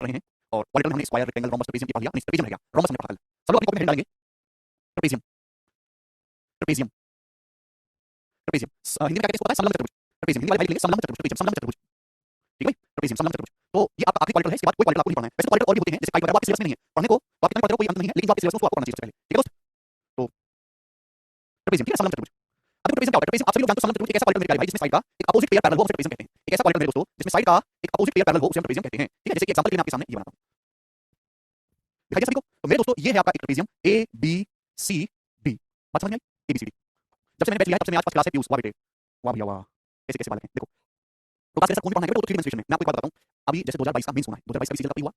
रहे हैं और क्वाड्रेटर में हमने स्क्वायर, रेक्टेंगल, रोम्बस, ट्रेपेजियम की पढ़ लिया, ट्रेपेजियम रह गया, रोम्बस हमने पढ़ा कल। सब लोग अपनी कॉपी में हेडिंग डालेंगे, ट्रेपेजियम, ट्रेपेजियम, ट्रेपेजियम। हिंदी में क्या कहते हैं इसको पता है? समलंब चतुर्भुज। ट्रेपेजियम हिंदी वाली हेडिंग लेंगे, समलंब चतुर्भुज, ट्रेपेजियम, समलंब चतुर्भुज। ठीक है भाई, ट्रेपेजियम, समलंब चतुर्भुज। तो ये आपका आखिरी क्वाड्रेटर है, इसके बाद कोई क्वाड्रेटर आपको नहीं पढ़ना है। वैसे तो क्वाड्रेटर और भी होते हैं, जैसे पाई वगैरह, वो आपके सिलेबस में नहीं है, पढ़ने को तो आप कितना पढ़ते हो कोई अंत नहीं है, लेकिन जो आपके सिलेबस में उसको आपको पढ़ना चाहिए सबसे पहले। ठीक है दोस्त? तो ट्रेपेजियम, ठीक है, समलंब चतुर्भुज। अब देखो ट्रेपेजियम क्या होता है? ट्रेपेजियम आप सभी लोग जानते हो, समलंब चतुर्भुज एक ऐसा क्वाड्रेटर मेरे प्यारे भाई जिसमें साइड का एक अपोजिट पेयर पैरेलल हो, उसे ट्रेपेजियम कहते हैं। एक ऐसा क्वाड्रेटर मेरे दोस्तों जिसमें साइड का एक अपोजिट पेयर पैरेलल हो, उसे हम ट्रेपेजियम कहते हैं। ठीक है, जैसे कि एग्जांपल के लिए मैं आपके सामने ये बनाता हूं, दिखाई दिया सभी को? तो मेरे दोस्तों ये है आपका एक trapezium A B C D. बात समझ में आई? ए बी सी डी। जब से मैंने बैच लिया है तब से मैं आज फर्स्ट क्लास है, पीयूष वाह बेटे, वाह भैया वाह, कैसे कैसे वाले हैं देखो। तो क्लास ऐसा कौन पढ़ना है बेटे? तो 3 डेमोंस्ट्रेशन में मैं आपको एक बात बताता हूं, अभी जैसे 2022 का मेंस होना है, 2022 का सीजन अभी हुआ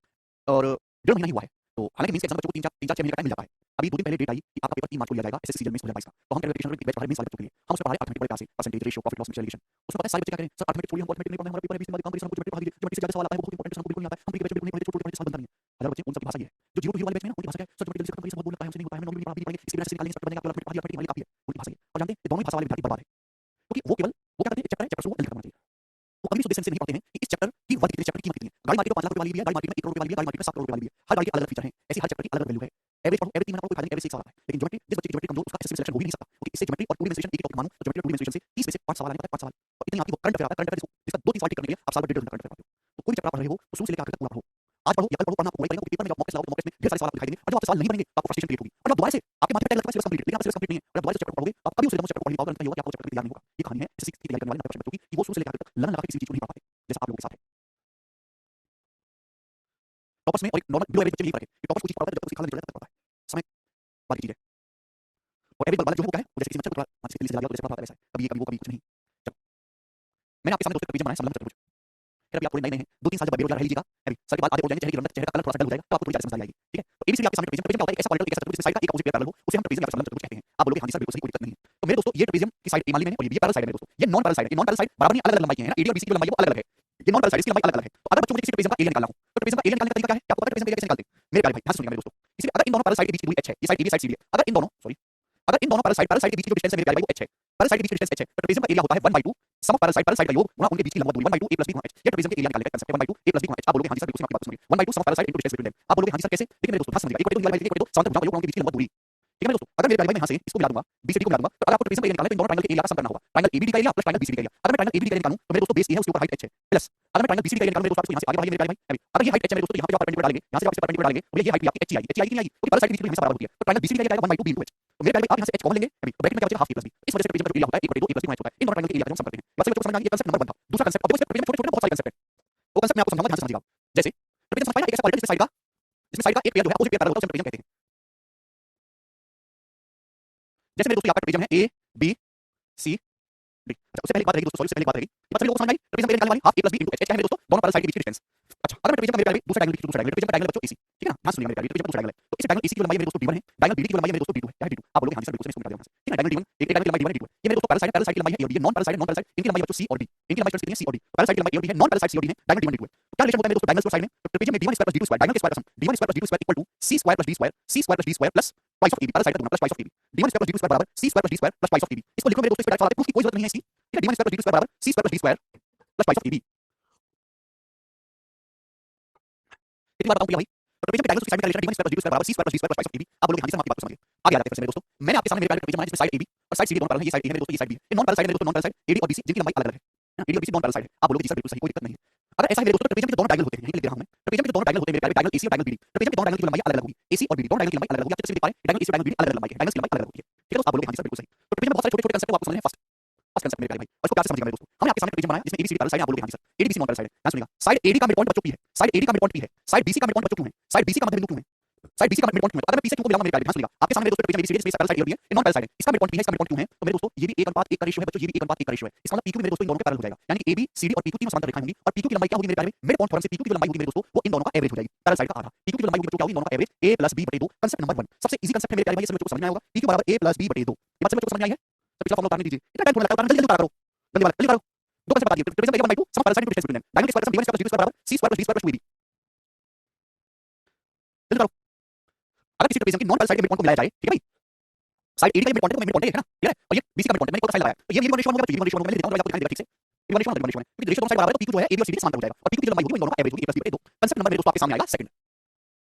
और 1.5 महीना ही हुआ है, तो हालांकि मेंस के एग्जाम बच्चों को 3 4 6 महीने का टाइम मिल जाता है। अभी 2 दिन पहले डेट आई कि आपका पेपर 3 मार्च को लिया जाएगा एसएससी सीजन में 2022 का। तो हम कैलकुलेशन में बैच पढ़ा रहे मेंस वाले बच्चों के लिए, हम उसमें पढ़ा रहे अर्थमेटिक बड़े क्लास से, percentage, ratio, profit loss, mixture, उसमें पता है सारे बच्चे क्या करें, सर अर्थमेटिक छोड़िए, हम अर्थमेटिक नहीं पढ़ना है, हमारा पेपर है 20 दिन बाद, काम करिए, हमको ज्योमेट्री पढ़ा दीजिए, ज्योमेट्री से ज्यादा सवाल आता है, वो बहुत इंपॉर्टेंट, हमको बिल्कुल नहीं आता है, हम प्री बैच बिल्कुल नहीं पढ़ते, छोटे-छोटे सवाल बनता नहीं है। हजार बच्चे उन सब की भाषा ये है, जो 0 to 0 वाले बैच में ना उनकी भाषा क्या है, सर ज्योमेट्री जल्दी से खत्म करिए, सब बहुत बोल लगता है, हमसे नहीं होता है, हम नॉर्मल नहीं पढ़ेंगे, इसके बिना से निकालेंगे, सब बनेगा, आपको अर्थमेटिक पढ़ा दिया, अर्थमेटिक वाली काफी है, उनकी भाषा ये। और जानते हैं ये दोनों ही भाषा वाले विद्यार्थी बर्बाद है, क्योंकि वो केवल वो क्या करते हैं, चैप्टर है, चैप्टर से वो जल्दी खत्म होना चाहिए। वो कभी भी उद्देश्य से नहीं पढ़ते हैं कि इस चैप्टर की वर्थ कितनी, चैप्टर की कीमत कितनी है। गाड़ी मार्केट में 5 लाख रुपए वाली भी है, गाड़ी मार्केट में 1 करोड़ रुपए वाली भी है, गाड़ी मार्केट में 7 करोड़ रुपए वाली भी है, हर गाड़ी के अलग-अलग फीचर हैं, ऐसे हर चैप्टर की अलग-अलग वैल्यू है। एवरेज पढ़ो, एवरेज 3 महीने पढ़ो, कोई फायदा नहीं, एवरेज से 1 साल आता है, लेकिन ज्योमेट्री, जिस बच्चे की ज्योमेट्री कमजोर, उसका एसएससी में सिलेक्शन हो ही नहीं सकता, क्योंकि इससे ज्योमेट्री और 2 डिमेंस्ट्रेशन एक ही टॉपिक मानो, तो ज्योमेट्री और 2 डिमेंस्ट्रेशन से 30 में से 5 सवाल आने, पता है 5 सवाल, और इतनी आपकी वो करंट अफेयर आता है, करंट अफेयर इसका 2-3 सवाल टिक करने के लिए आप साल भर 1.5 घंटा करंट अफेयर पढ़ते हो। तो कोई भी चैप्टर आप पढ़ रहे हो तो शुरू से लेकर आखिर तक पूरा पढ़ो, आज पढ़ो या कल पढ़ो, पढ़ना आपको वही पड़ेगा, क्योंकि पेपर में जब मॉक टेस्ट लाओगे तो मॉक टेस्ट में ढेर सारे सवाल आपको दिखाई देंगे, और जब आप सवाल नहीं बनेंगे तो आपको फ्रस्ट्रेशन क्रिएट होगी, और जब दोबारा से आपके माथे पे टैग लगता है सिलेबस कंप्लीट, लेकिन आप सिलेबस कंप्लीट नहीं है, और जब दोबारा से चैप्टर पढ़ोगे तो आप कभी उस चैप्टर पढ़ नहीं पाओगे, अंत में ये होगा कि आपको चैप्टर क्लियर नहीं होगा। ये कहानी है एसएससी की तैयारी करने वाले 90% बच्चों की, कि वो शुरू से लेकर आखिर तक लगन लगा के किसी चीज को नहीं पढ़ पाते, जैसा आप लोगों के साथ है। टॉपर्स में और एक नॉर्मल बिलो एवरेज बच्चे में यही फर्क है कि टॉपर्स कुछ चीज पढ़ता है जब तक उसकी खाल नहीं चढ़ता तब पढ़ता है, समय वाली चीज है। और एवरेज वाला जो है वो क्या है, वो जैसे किसी बच्चे को थोड़ा 5 से 30 से लगा तो जैसे पढ़ाता है वैसा है, कभी ये कभी वो कभी कुछ नहीं। चलो मैंने आपके सामने दोस्तों ट्रेपेजियम बनाया, समलंब चतुर्भुज। फिर अभी आप थोड़े नए हैं, 2-3 साल जब बेरोजगार रह लीजिएगा, अभी सर के बाल आधे उड़ जाएंगे, चेहरे की रौनक, चेहरे का कलर थोड़ा सा डल हो जाएगा, तो आपको थोड़ी ज्यादा समझ आ जाएगी। ठीक है, तो एबीसीडी आपके सामने ट्रेपेजियम, ट्रेपेजियम क्या होता है, एक ऐसा क्वाड्रेटर, एक ऐसा चतुर्भुज जिसमें साइड का एक अपोजिट पेयर पैरेलल हो, उसे हम ट्रेपेजियम या समलंब चतुर्भुज कहते हैं। आप बोलोगे हां जी सर बिल्कुल सही, कोई दिक्कत नहीं है। तो मेरे दोस्तों ये ट्रेपेजियम की साइड ए मान ली मैंने, और ये पैरेलल साइड है मेरे दोस्तों, ये नॉन पैरेलल साइड है, ये नॉन पैरेलल साइड बराबर नहीं, अलग-अलग लंबाई की है ना, एडी और बीसी की लंबाई है वो अलग-अलग है, ये नॉन पैरेलल साइड, इसकी लंबाई अलग-अलग है। तो अगर बच्चों मुझे किसी ट्रेपेजियम का एरिया निकालना हो, तो ट्रेपेजियम का एरिया निकालने का तरीका क्या है, क्या आपको पता है ट्रेपेजियम का एरिया कैसे निकालते हैं? मेरे प्यारे भाई ध्यान से सुनिएगा मेरे दोस्तों, इसलिए अगर इन दोनों पैरेलल साइड के बीच की दूरी h है, ये साइड AB साइड CD है, अगर इन दोनों सॉरी अगर इन दोनों पैरेलल साइड के बीच की जो डिस्टेंस है मेरे प्यारे भाई वो h है, पैरेलल साइड के बीच की डिस्टेंस h है, तो ट्रेपेजियम का एरिया होता है 1/2 सम ऑफ पैरेलल साइड का योग गुणा उनके बीच की लंबाई दूरी 1/2 a + b गुणा h। ये ट्रेपेजियम के एरिया निकालने का कांसेप्ट है, 1/2 a + b गुणा h। आप बोलोगे हां जी सर बिल्कुल, आपकी बात सुनिए, 1/2 sum of parallel side into distance between them. आप बोलोगे हां जी सर कैसे, देखिए मेरे दोस्तों ध्यान से समझिएगा, 1/2 वाली 1/2 समांतर भुजाओं का योग गुणा उनके बीच की लंबाई दूरी। ठीक है मेरे दोस्तों, अगर मेरे प्यारे भाई मैं यहाँ से इसको मिला दूंगा, BCD को मिला दूंगा, तो अगर आपको ट्रेपेजियम का एरिया निकालना है तो इन दोनों ट्रायंगल के एरिया का सम करना होगा, ट्रायंगल ABD का एरिया प्लस ट्रायंगल BCD का एरिया। अगर मैं ट्रायंगल ABD का एरिया निकालूं तो मेरे दोस्तों बेस A है, उसके ऊपर हाइट h है, प्लस अगर मैं ट्रायंगल BCD का एरिया निकालूं मेरे दोस्तों आपको यहाँ से आगे बढ़ाइए मेरे प्यारे भाई, अभी अगर ये हाइट h है मेरे दोस्तों, यहाँ पे जो आप परपेंडिकुलर डालेंगे, यहाँ से जब आप इस परपेंडिकुलर डालेंगे तो ये हाइट भी आपकी h आएगी, h आएगी कि नहीं आएगी, क्योंकि पैरेलल साइड की दूरी हमेशा बराबर होती है। तो ट्रायंगल BCD का एरिया आएगा 1/2 b into h। तो मेरे प्यारे भाई आप यहाँ से h कॉमन लेंगे, अभी तो ब्रैकेट में क्या बचेगा हाफ a + b। इस वजह से ट्रेपेजियम का एरिया होता है 1/2 a + b गुणा h होता है। इन दोनों ट्रायंगल के एरिया का हम सम करते हैं। बात से बच्चों को समझ आ गई, ये कांसेप्ट नंबर 1 था। दूसरा कांसेप्ट, अब देखो इसमें ट्रेपेजियम छोटे-छोटे बहुत सारे कांसेप्ट हैं, वो कांसेप्ट मैं आपको समझाऊंगा, ध्यान से समझिएगा। जैसे ट्रेपेजियम समझ पाए ना, एक ऐसा क्वाड्रेंट जिसमें साइड का एक पेयर जो है अपोजिट पेयर पैरेलल होता है, उसे हम ट्रेपेजियम कहते हैं। जैसे मेरे दोस्तों यहाँ पर ट्रेपेजियम है A B C D। अच्छा उससे पहले एक बात रहेगी दोस्तों, सॉरी उससे पहले एक बात रहेगी, ये बात सभी लोगों को समझ में आई? ट्रेपेजियम का एरिया निकालने वाली half a + b into h क्या है मेरे दोस्तों, दोनों पैरेलल साइड के बीच की डिस्टेंस। अच्छा अगर मैं ट्रेपेजियम का मेरे प्यारे दूसरा डायगोनल लिखूं, दूसरा डायगोनल, ट्रेपेजियम का डायगोनल बच्चों AC, ठीक है ना, ध्यान सुनिएगा मेरे प्यारे, ट्रेपेजियम का दूसरा डायगोनल है, तो इस डायगोनल AC की जो लंबाई है मेरे दोस्तों D1 है, डायगोनल BD की जो लंबाई है मेरे दोस्तों D2 है, क्या है D2? आप बोलोगे हां जी सर बिल्कुल, मैं इसको मिटा दिया यहाँ से, ठीक है, डायगोनल D1 एक डायगोनल की लंबाई D1 है, D2 है। ये मेरे दोस्तों पैरेलल साइड की लंबाई है A और D, ये नॉन पैरेलल साइड है, नॉन पैरेलल साइड इनकी लंबाई बच्चों C और D, इनकी लंबाई कितनी है C और D, पैरेलल साइड की लंबाई A और D है, नॉन पैरेलल साइड C और D है, डायगोनल D1 D2 है। तो क्या रिलेशन होता है मेरे दोस्तों डायगोनल्स को साइड में, तो ट्रेपेजियम में D1 square + D2 square, diagonal के स्क्वायर का sum D1 square + D2 square equal to C square + D square, C square + D square plus twice of AB, parallel side का गुणा plus twice of AB। D1 square + D2 square बराबर C square + D square plus twice of AB। इसको लिखो मेरे दोस्तों, इस पे direct सवाल है, प्रूफ की कोई जरूरत नहीं है इसकी, ठीक है, D1 स्क्वायर + D2 स्क्वायर बराबर C square + D square plus twice of AB। कितनी बार बताऊं भैया भाई, तो ट्रेपेजियम के डायगोनल्स की साइड में क्या रिलेशन है, D1 स्क्वायर + D2 स्क्वायर बराबर C square + D square plus twice of AB। आप बोलोगे हां जी सर आपकी बात को समझ गए, आगे आ जाते हैं फिर से मेरे दोस्तों, मैंने आपके सामने मेरे प्यारे ट्रेपेजियम बनाया जिसमें साइड AB और साइड CD दोनों पैरेलल है, ये साइड A है मेरे दोस्तों, ये साइड B है, ये नॉन पैरेलल साइड है मेरे दोस्तों, नॉन पैरेलल साइड AD और BC जिनकी लंबाई अलग-अलग है, AD और BC नॉन पैरेलल साइड है। आप बोलोगे जी सर बिल्कुल सही, कोई दिक्कत नहीं है। अगर ऐसा है मेरे दोस्तों, ट्रेपेजियम के जो दोनों डायगोनल होते हैं, यही लिख दे रहा हूं मैं, ट्रेपेजियम के जो दोनों डायगोनल होते हैं मेरे प्यारे, डायगोनल AC और डायगोनल BD, ट्रेपेजियम के दोनों डायगोनल की लंबाई अलग-अलग होगी, AC और BD दोनों डायगोनल की लंबाई अलग-अलग होगी, आप जैसे देख पा रहे हैं डायगोनल AC और डायगोनल BD अलग-अलग लंबाई है, डायगोनल की लंबाई अलग-अलग होती है, ठीक है दोस्तों, आप बोलोगे हां जी सर बिल्कुल सही। तो ट्रेपेजियम में बहुत सारे छोटे-छोटे कांसेप्ट को आपको समझने हैं। फर्स्ट कांसेप्ट मेरे प्यारे भाई, और इसको प्यार से समझिएगा मेरे दोस्तों, हमने आपके सामने ट्रेपेजियम बनाया जिसमें ABCD पैरेलल साइड है, आप बोलोगे हां जी sir, AD BC non parallel side है। ध्यान सुनिएगा, साइड AD का मिड पॉइंट बच्चों P है, साइड AD का मिड पॉइंट P है, साइड BC का मिड पॉइंट बच्चों क्यों है, साइड BC का मध्य बिंदु क्यों है, साइड BC का मिड पॉइंट क्यों है, तो अगर मैं P से Q को मिलाऊंगा मेरे प्यारे, ध्यान सुनिएगा, आपके सामने मेरे दोस्तों ट्रेपेजियम ABCD जिसमें पैरेलल साइड A और B है, ये नॉन पैरेलल साइड है, इसका मिड पॉइंट P है, इसका मिड पॉइंट क्यों है, तो मेरे दोस्तों ये भी 1:1 का रेशियो है बच्चों, ये भी 1:1 का रेशियो है, इसका मतलब PQ मेरे दोस्तों इन दोनों के पैरेलल हो जाएगा, यानी कि AB CD और PQ तीनों समांतर रेखाएं होंगी, और PQ की लंबाई क्या होगी मेरे प्यारे, मिड पॉइंट थ्योरम से PQ की जो लंबाई होगी मेरे दोस्तों वो इन दोनों का एवरेज हो जाएगी, पैरेलल साइड का आधा। PQ की जो लंबाई होगी बच्चों क्या होगी, इन दोनों का average A + B/2। Concept number 1 सबसे इजी कांसेप्ट है मेरे प्यारे भाई, ये सब बच्चों को समझ में आएगा, PQ बराबर A + B/2। ये बात सब बच्चों को समझ में आई है, तो पिछला फॉर्मूला उतारने दीजिए, इतना टाइम थोड़ा लगता है, जल्दी जल्दी उतारा करो, जल्दी करो। दो कांसेप्ट बता दिए, ट्रेपेजियम का 1/2 sum of parallel side into distance between them, diagonal के स्क्वायर का sum D1 square + D2 square बराबर C square + D square plus 2AB। जल्दी करो। अगर किसी ट्रेपेजियम की नॉन पैरेलल साइड के मिड पॉइंट को मिलाया जाए, ठीक है भाई, साइड AD का मिड पॉइंट है तो मिड पॉइंट है ना, क्लियर है, और ये BC का मिड पॉइंट है, मैंने इसको साइड लगाया, तो ये यूनिट रेशियो हो गया, यूनिट रेशियो हो गया, मैं लिख देता हूं, आपको दिखाई देगा ठीक से। 1:1 क्योंकि रेशियो दोनों साइड बराबर है तो पीक्यू जो है एबी और सीडी समांतर हो जाएगा और पीक्यू की जो लंबाई होगी वो इन दोनों का एवरेज होगी a + b/2 कांसेप्ट नंबर मेरे दोस्तों आपके सामने आएगा सेकंड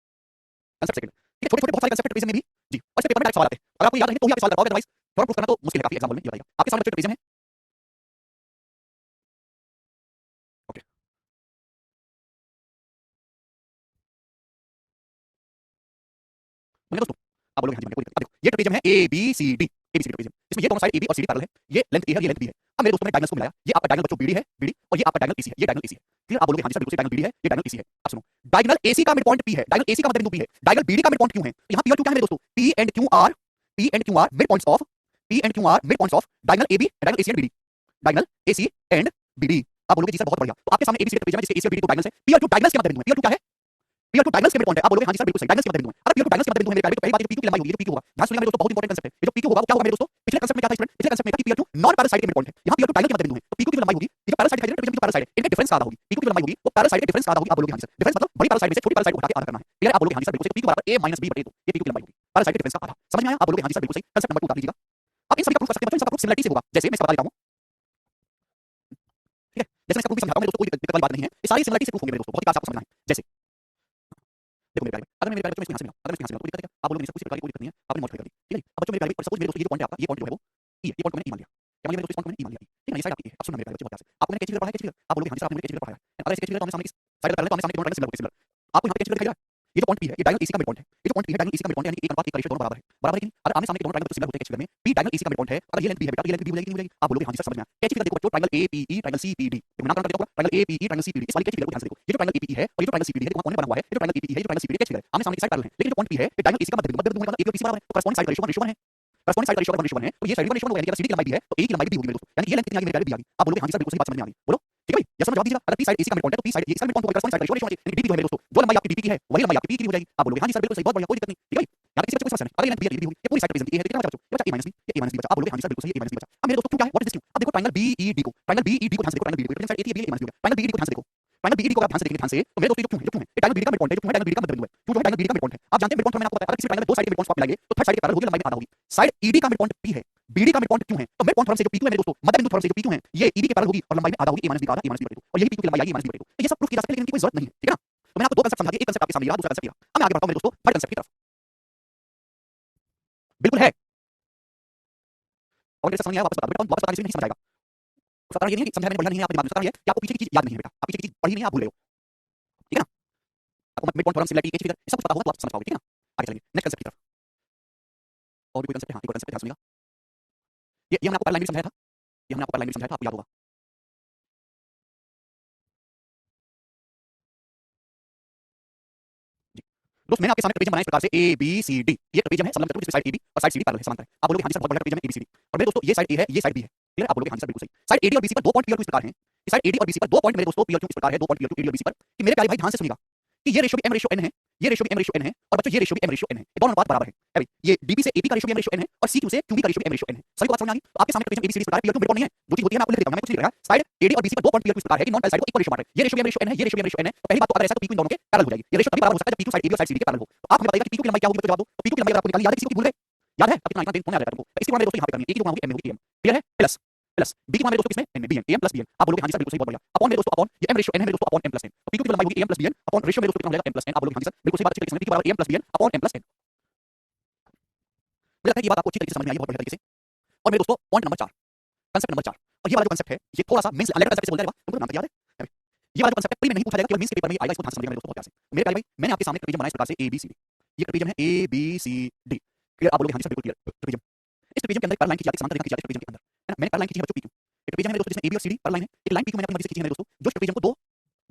कांसेप्ट सेकंड ठीक है छोटे-छोटे बहुत सारे कांसेप्ट ट्रेपेजियम में भी जी और इसमें पेपर में डायरेक्ट सवाल आते हैं अगर आपको याद नहीं तो ही आप सवाल कर पाओगे अदरवाइज थोड़ा प्रूफ करना तो मुश्किल है काफी एग्जाम में ये बताइए आपके सामने ट्रेपेजियम है ओके मुझे दोस्तों आप बोलोगे हाँ जी मैंने पूरी कर दी। अब देखो ये ट्रेपेजियम है A B C D trapezium इसमें ये दोनों साइड ए बी और सी डी पैरेलल है ये लेंथ ए है ये लेंथ बी है अब मेरे दोस्तों ने डायगोनल्स को मिलाया ये आपका डायगोनल बच्चों बीडी है बीडी और ये आपका डायगोनल एसी है ये डायगोनल एसी है क्लियर आप बोलोगे हाँ जी सर बिल्कुल डायगोनल बीडी है ये डायगोनल एसी है अब सुनो डायगोनल एसी का मिड पॉइंट पी है डायगोनल एसी का मतलब बिंदु पी है डायगोनल बीडी का मिड पॉइंट क्यों है यहाँ पी और क्यू क्या है मेरे दोस्तों P and Q are midpoints of P and Q are midpoints of diagonal AB diagonal AC and BD diagonal AC and BD आप बोलोगे जी सर बहुत बढ़िया तो आपके सामने एबीसी ट्रेपेजियम है जिसके एसी और बीडी तो डायगोनल्स है पी और क्यू डायगोनल्स के मध्य बिंदु है पी और क्यू क्या है पी और क्यू डायगोनल्स के मिड पॉइंट है आप बोलोगे हाँ जी सर बिल्कुल सही डायगोनल्स के मध्य बिंदु है अगर पी और क्यू डायगोनल्स के मध्य बिंदु है मेरे प्यारे तो पहली बात है पी क्यू की लंबाई होगी ये पी क्यू होगा ध्यान सुनिएगा मेरे दोस्तों बहुत इंपॉर्टेंट कांसेप्ट है ये जो पी क्यू होगा वो क्या होगा मेरे दोस्तों पिछले कांसेप्ट में क्या था स्टूडेंट पिछले कांसेप्ट में था कि पी और क्यू नॉन पैरेलल साइड के मिड पॉइंट है यहाँ पी और क्यू डायगोनल के मध्य बिंदु है तो पी क्यू की लंबाई होगी ये जो पैरेलल साइड दिखाई दे रहा है ट्रेपेजियम की पैरेलल साइड इनके डिफरेंस ज्यादा होगी पी क्यू की लंबाई होगी वो पैरेलल साइड के डिफरेंस ज्यादा होगी आप बोलोगे हाँ जी सर डिफरेंस मतलब बड़ी पैरेलल साइड से छोटी पैरेलल साइड को हटा के आधा करना है क्लियर आप बोलोगे हाँ जी सर बिल्कुल सही पी क्यू बराबर a - b/2 ये पी क्यू की लंबाई होगी पैरेलल साइड के डिफरेंस का आधा समझ में आया आप बोलोगे हाँ जी सर बिल्कुल सही कांसेप्ट नंबर 2 उतार लीजिएगा आप इन सभी का प्रूफ कर सकते हैं बच्चों इन सबका प्रूफ सिमिलरिटी से होगा जैसे मैं इसका बता देता हूं ठीक है जैसे मैं इसका प्रूफ समझाता हूं मेरे दोस्तों कोई दिक्कत वाली बात नहीं है ये सारी सिमिलरिटी से प्रूफ होंगे मेरे दोस्तों बहुत ही खास आपको समझना है जैसे देखो मेरे प्यारे अगर मैं मेरे प्यारे बच्चों में इसको यहाँ से मिला अगर मैं इसको यहाँ से मिला तो दिक्कत है क्या आप बोलोगे किसी प्रकार की कोई दिक्कत नहीं है आपने मॉडिफाई कर दी ठीक है अब बच्चों मेरे प्यारे सपोज मेरे दोस्तों ये जो पॉइंट है आपका ये पॉइंट जो है वो ई है ये पॉइंट को मैंने ई मान लिया क्या मान लिया मेरे दोस्तों इस पॉइंट को मैंने ई मान लिया ठीक है ये साइड आपकी है अब सुनना मेरे प्यारे बच्चों बहुत ध्यान से आपको मैंने कैच फिगर पढ़ाया कैच फिगर आप बोलोगे हाँ जी सर आपने मुझे कैच फिगर पढ़ाया अगर इस कैच फिगर को हमने सामने साइड पैरेलल तो हमने सामने दोनों ट्रायंगल सिमिलर आपको यहाँ पे कैच फिगर दिखाई दे रहा है ये जो पॉइंट पी है ये डायगोनल एसी का मिड पॉइंट है ये जो पॉइंट पी है डायगोनल एसी का मिड पॉइंट है यानी 1:1 का रेशियो दोनों बराबर है कि नहीं अगर आमने सामने के दोनों ट्रायंगल सिमिलर होते हैं कैच फिगर में पी डायगोनल एसी का मिड पॉइंट है अगर ये लेंथ बी है बेटा ये लेंथ बी हो जाएगी नहीं हो जाएगी आप बोलोगे हाँ जी सर समझ में आया कैच फिगर देखो बच्चों triangle A P E triangle C P D मैं नाम करके देखो triangle A P E triangle C P D इस वाली कैच फिगर को ध्यान से देखो ये जो ट्रायंगल ए पी ई है और ये जो ट्रायंगल सी पी डी है देखो कौन बना हुआ है ये जो ट्रायंगल ए पी ई है ये जो triangle C P D catch figure आमने सामने की साइड पैरेलल है लेकिन जो पॉइंट पी है ये डायगोनल एसी का मध्य बिंदु मतलब ए पी और बी बराबर है तो करस्पॉन्डिंग साइड का रेशियो 1:1 है करस्पॉन्डिंग साइड का रेशियो 1:1 है तो ये साइड 1:1 होगा यानी अगर सीडी की लंबाई भी है तो ए की लंबाई भी होगी मेरे दोस्तों यानी ये लेंथ कितनी आ गई मेरे प्यारे बी आ गई आप बोलोगे हाँ जी सर बिल्कुल सही बात समझ में आ गई बोलो ठीक है भाई यस जवाब दीजिएगा अगर पी साइड एसी का मिड पॉइंट है तो पी साइड ये इसका मिड पॉइंट होगा करस्पॉन्डिंग साइड का रेशियो यानी डी जो है मेरे दोस्तों जो लंबाई आपकी डी की है वही लंबाई आपकी पी की हो जाएगी आप बोलोगे हाँ जी सर बिल्कुल सही बहुत बढ़िया कोई दिक्कत नहीं ठीक है भाई यहाँ किसी बच्चे को समस्या नहीं अगर ये लेंथ बी है होगी ये पूरी साइड प्रेजेंट है कितना बचा बच्चों ये बचा a - b ये a - b बचा आप बोलोगे हाँ जी सर बिल्कुल सही a - b बचा अब मेरे दोस्तों क्यों क्या है व्हाट इज दिस क्यों अब देखो ट्रायंगल बी ई डी को ध्यान से देखो ट्रायंगल बी ई डी को साइड ए थी ये ट्रायंगल बी ई डी को ध्यान से देखो ट्रायंगल बी ई डी को आप ध्यान से देखेंगे ध्यान से तो मेरे दोस्तों ये जो क्यों है ये ट्रायंगल बी डी का मिड पॉइंट है जो ट्रायंगल बी डी का मध्य बिंदु है जो ट्रायंगल बी डी का मिड पॉइंट है आप जानते हैं मिड पॉइंट मैंने आपको बताया अगर किसी ट्रायंगल में दो साइड के मिड पॉइंट्स को आप मिलाएंगे तो थर्ड साइड के पैरेलल होगी लंबाई में आधा होगी साइड ईडी का मिड पॉइंट पी है बीडी का मिड पॉइंट क्यों है तो मिड पॉइंट थ्योरम से जो पी क्यू है मेरे दोस्तों मध्य बिंदु थ्योरम से जो पी क्यू है ये ईडी के पैरेलल होगी और लंबाई में आधा होगी a - b का आधा a - b/2 और यही पी क्यू की लंबाई आएगी a - b/2 तो ये सब प्रूफ किया जा सकता है लेकिन इनकी कोई जरूरत नहीं है ठीक है ना तो मैंने आपको दो कांसेप्ट समझा दिए एक कांसेप्ट आपके सामने रहा दूसरा कांसेप्ट रहा अब मैं आगे बढ़ता हूं मेरे दोस्तों थर्ड कांसेप्ट की तरफ बिल्कुल है और मेरे से समझ नहीं आया वापस बता दो बेटा वापस बताने से नहीं समझ आएगा उसका कारण ये नहीं है कि समझाने में बढ़िया नहीं है आपके दिमाग में उसका कारण ये है कि आपको पीछे की चीज याद नहीं है बेटा आप पीछे की चीज पढ़ी नहीं है आप भूल रहे हो ठीक है ना आपको mid point theorem similarity catch figure ये सब कुछ पता होगा तो आप समझ पाओगे ठीक है ना आगे चलिए नेक्स्ट कांसेप्ट की तरफ और भी कोई कांसेप्ट है हाँ एक और कांसेप्ट ध्यान सुनिएगा ये हमने आपको पैरेलल लाइन में समझाया था ये हमने आपको पैरेलल लाइन में समझाया था आपको याद होगा जी दोस्त मैंने आपके सामने ट्रेपेजियम बनाया इस प्रकार से ए बी सी डी ये ट्रेपेजियम है समलंब चतुर्भुज जिसमें साइड ए बी और साइड सी डी पैरेलल है समांतर है आप बोलोगे हाँ जी सर बहुत बढ़िया ट्रेपेजियम है ए बी सी डी और मेरे दोस्तों ये साइड ए है ये साइड बी है क्लियर आप बोलोगे हाँ जी सर बिल्कुल सही साइड ए डी और बी सी पर दो पॉइंट पी और क्यू इस प्रकार हैं कि साइड ए डी और बी सी पर दो पॉइंट मेरे दोस्तों पी और क्यू इस प्रकार है दो पॉइंट पी और क्यू ए डी और बी सी पर कि मेरे प्यारे भाई ध्यान से सुनिएगा कि ये रेशियो भी m रेशियो n है ये रेशियो भी m रेशियो n है और बच्चों ये रेशियो भी m रेशियो n है ये दोनों अनुपात बराबर है भाई ये db से ap का रेशियो भी m रेशियो n है और cq से qb का रेशियो भी m रेशियो n है सभी को बात समझ में आ गई तो आपके सामने ट्रेपेजियम abcd इस प्रकार है p और q मिड पॉइंट नहीं है जो चीज होती है मैं आपको लिख देता हूं मैं कुछ नहीं लिख रहा साइड ad और bc पर दो पॉइंट p और q इस प्रकार है कि नॉन पैरेलल साइड को इक्वल रेशियो मार रहे हैं ये रेशियो भी m रेशियो n है ये रेशियो भी m रेशियो n है तो पहली बात तो अगर ऐसा तो p q इन दोनों के पैरेलल हो जाएगी ये रेशियो तभी बराबर हो सकता है जब p q साइड ab और साइड cd के पैरेलल हो तो आप हमें बताइएगा कि p q की लंबाई क्या होगी तो जवाब दो तो p q की लंबाई अगर आपको निकालनी याद है किसी को भूल गए याद है अब इतना दिन होने आ जाएगा तुमको इसकी मान मेरे दोस्तों यहां पे करनी है a की जो मान होगी m होगी am क्लियर है प्लस प्लस b की मान मेरे दोस्तों किसमें n में bn am plus bn आप बोलोगे हाँ जी सर बिल्कुल सही बहुत बढ़िया अपॉन मेरे दोस्तों अपॉन ये m रेशियो n है मेरे दोस्तों अपॉन m plus n तो p q की लंबाई होगी am plus bn upon ratio मेरे दोस्तों कितना हो जाएगा m plus n आप बोलोगे हाँ जी सर बिल्कुल सही बात अच्छी तरीके से p q बराबर am plus bn upon m plus n मुझे लगता है ये बात आपको अच्छी तरीके से समझ में आई है बहुत बढ़िया तरीके से और मेरे दोस्तों पॉइंट नंबर 4 कांसेप्ट नंबर 4 और ये वाला जो कांसेप्ट है ये थोड़ा सा मींस अलग कांसेप्ट से बोल जाएगा तुमको नाम तक याद है ये वाला कांसेप्ट प्री में नहीं पूछा जाएगा केवल मींस के पेपर में आएगा इसको ध्यान से समझिएगा मेरे दोस्तों बहुत प्यार से मेरे प्यारे भाई मैंने आपके सामने ट्रेपेजियम बनाया इस प्रकार से ए बी सी डी ये ट्रेपेजियम है A B C D clear आप बोलोगे हाँ जी सर बिल्कुल क्लियर ट्रेपेजियम इस ट्रेपेजियम के अंदर पैरेलल लाइन खींची जाती है समांतर रेखा खींची जाती है ट्रेपेजियम के अंदर है ना मैंने पैरेलल लाइन खींची है बच्चों पी क्यू ये ट्रेपेजियम है मेरे दोस्तों जिसमें ए बी और सी डी पैरेलल लाइन है एक लाइन पी क्यू मैंने अपनी मर्जी से खींची है मेरे दोस्तों जो ट्रेपेजियम को दो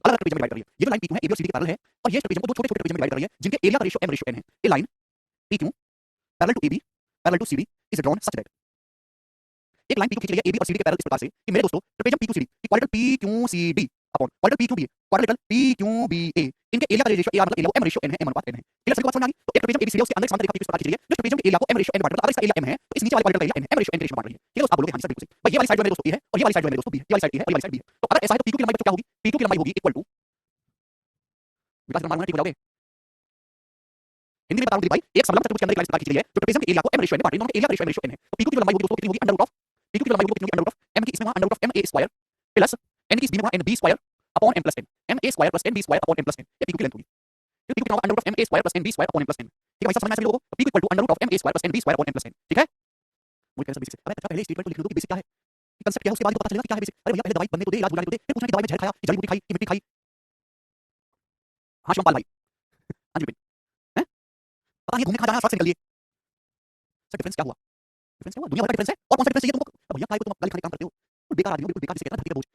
अलग अलग ट्रेपेजियम में डिवाइड कर रही है ये जो लाइन पी क्यू है ए बी और सी डी के पैरेलल है और ये ट्रेपेजियम को दो छोटे छोटे ट्रेपेजियम में डिवाइड कर रही है जिनके एरिया का रेशियो m रेशियो n है ये line P Q parallel to A B parallel to C D is drawn such that एक लाइन पी क्यू खींच रही है ए बी और सी डी के पैरेलल इस प्रकार से कि मेरे दोस्तों trapezium P Q C D equal P Q C D upon quadrilateral P Q B quadrilateral P Q B A इनके एरिया का रेशियो ए मतलब एरिया m रेशियो n है m अनुपात n है क्लियर सभी को बात समझ आ गई तो एक ट्रेपेजियम एबीसीडी उसके अंदर समांतर रेखा पी क्यू इस प्रकार खींच रही है जो ट्रेपेजियम के एरिया को m रेशियो n बांट रही है अगर इसका एरिया m है तो इस नीचे वाले क्वाड्रेटल का area n m ratio n ratio बांट रही है ठीक है दोस्तों आप बोलोगे हाँ सर बिल्कुल सही भाई ये वाली साइड जो मेरे दोस्तों ए है और ये वाली साइड जो मेरे दोस्तों बी है ये वाली साइड ए है और ये वाली साइड बी है तो अगर ऐसा है तो पी क्यू की लंबाई क्या होगी पी क्यू की लंबाई होगी इक्वल टू विकास मालूम ठीक हो जाओगे हिंदी में बता रहा हूं भाई एक समलंब चतुर्भुज के अंदर एक लाइन इस प्रकार खींच रही है जो ट्रेपेजियम के एरिया को m रेशियो n बांट रही है दोनों के एरिया का रेशियो m रेशियो n है तो पी क्यू की लंबाई होगी दोस्तों कितनी होगी under root of P Q की लंबाई होगी कितनी होगी अंडर रूट ऑफ m की इसमें under root of m a square plus n की इस b में होगा nb square upon m plus n ma square plus nb square upon m plus n ये p की लेंथ होगी। ये p कितना होगा under root of ma square plus nb square upon m plus n। ठीक है भाई, सब समझ में आ सभी लोगों को? p equal to under root of ma square plus nb square upon m plus n। ठीक है, मुझे कैसे बेसिक। अबे अच्छा पहले स्टेटमेंट को लिख लो कि बेसिक क्या है, कंसेप्ट क्या है, उसके बाद पता चलेगा कि क्या है बेसिक। अरे भैया पहले दवाई बनने तो दे, इलाज हो जाने तो दे, फिर पूछना कि दवाई में जहर खाया, जड़ी बूटी खाई, कि मिट्टी खाई। हाँ शिवपाल भाई, हाँ जी बिन हैं, पता नहीं घूमने कहाँ जाना, शॉर्ट से निकल लिए। सर डिफरेंस क्या हुआ, डिफरेंस क्या हुआ, दुनिया भर का डिफरेंस है। और कौन सा डिफरेंस चाहिए तुमको? भैया काय को तुम गाली खाने का काम करते हो, बेकार आदमी हो, बिल्कुल बेकार, जिसे कहते हैं ना धरती का बोझ।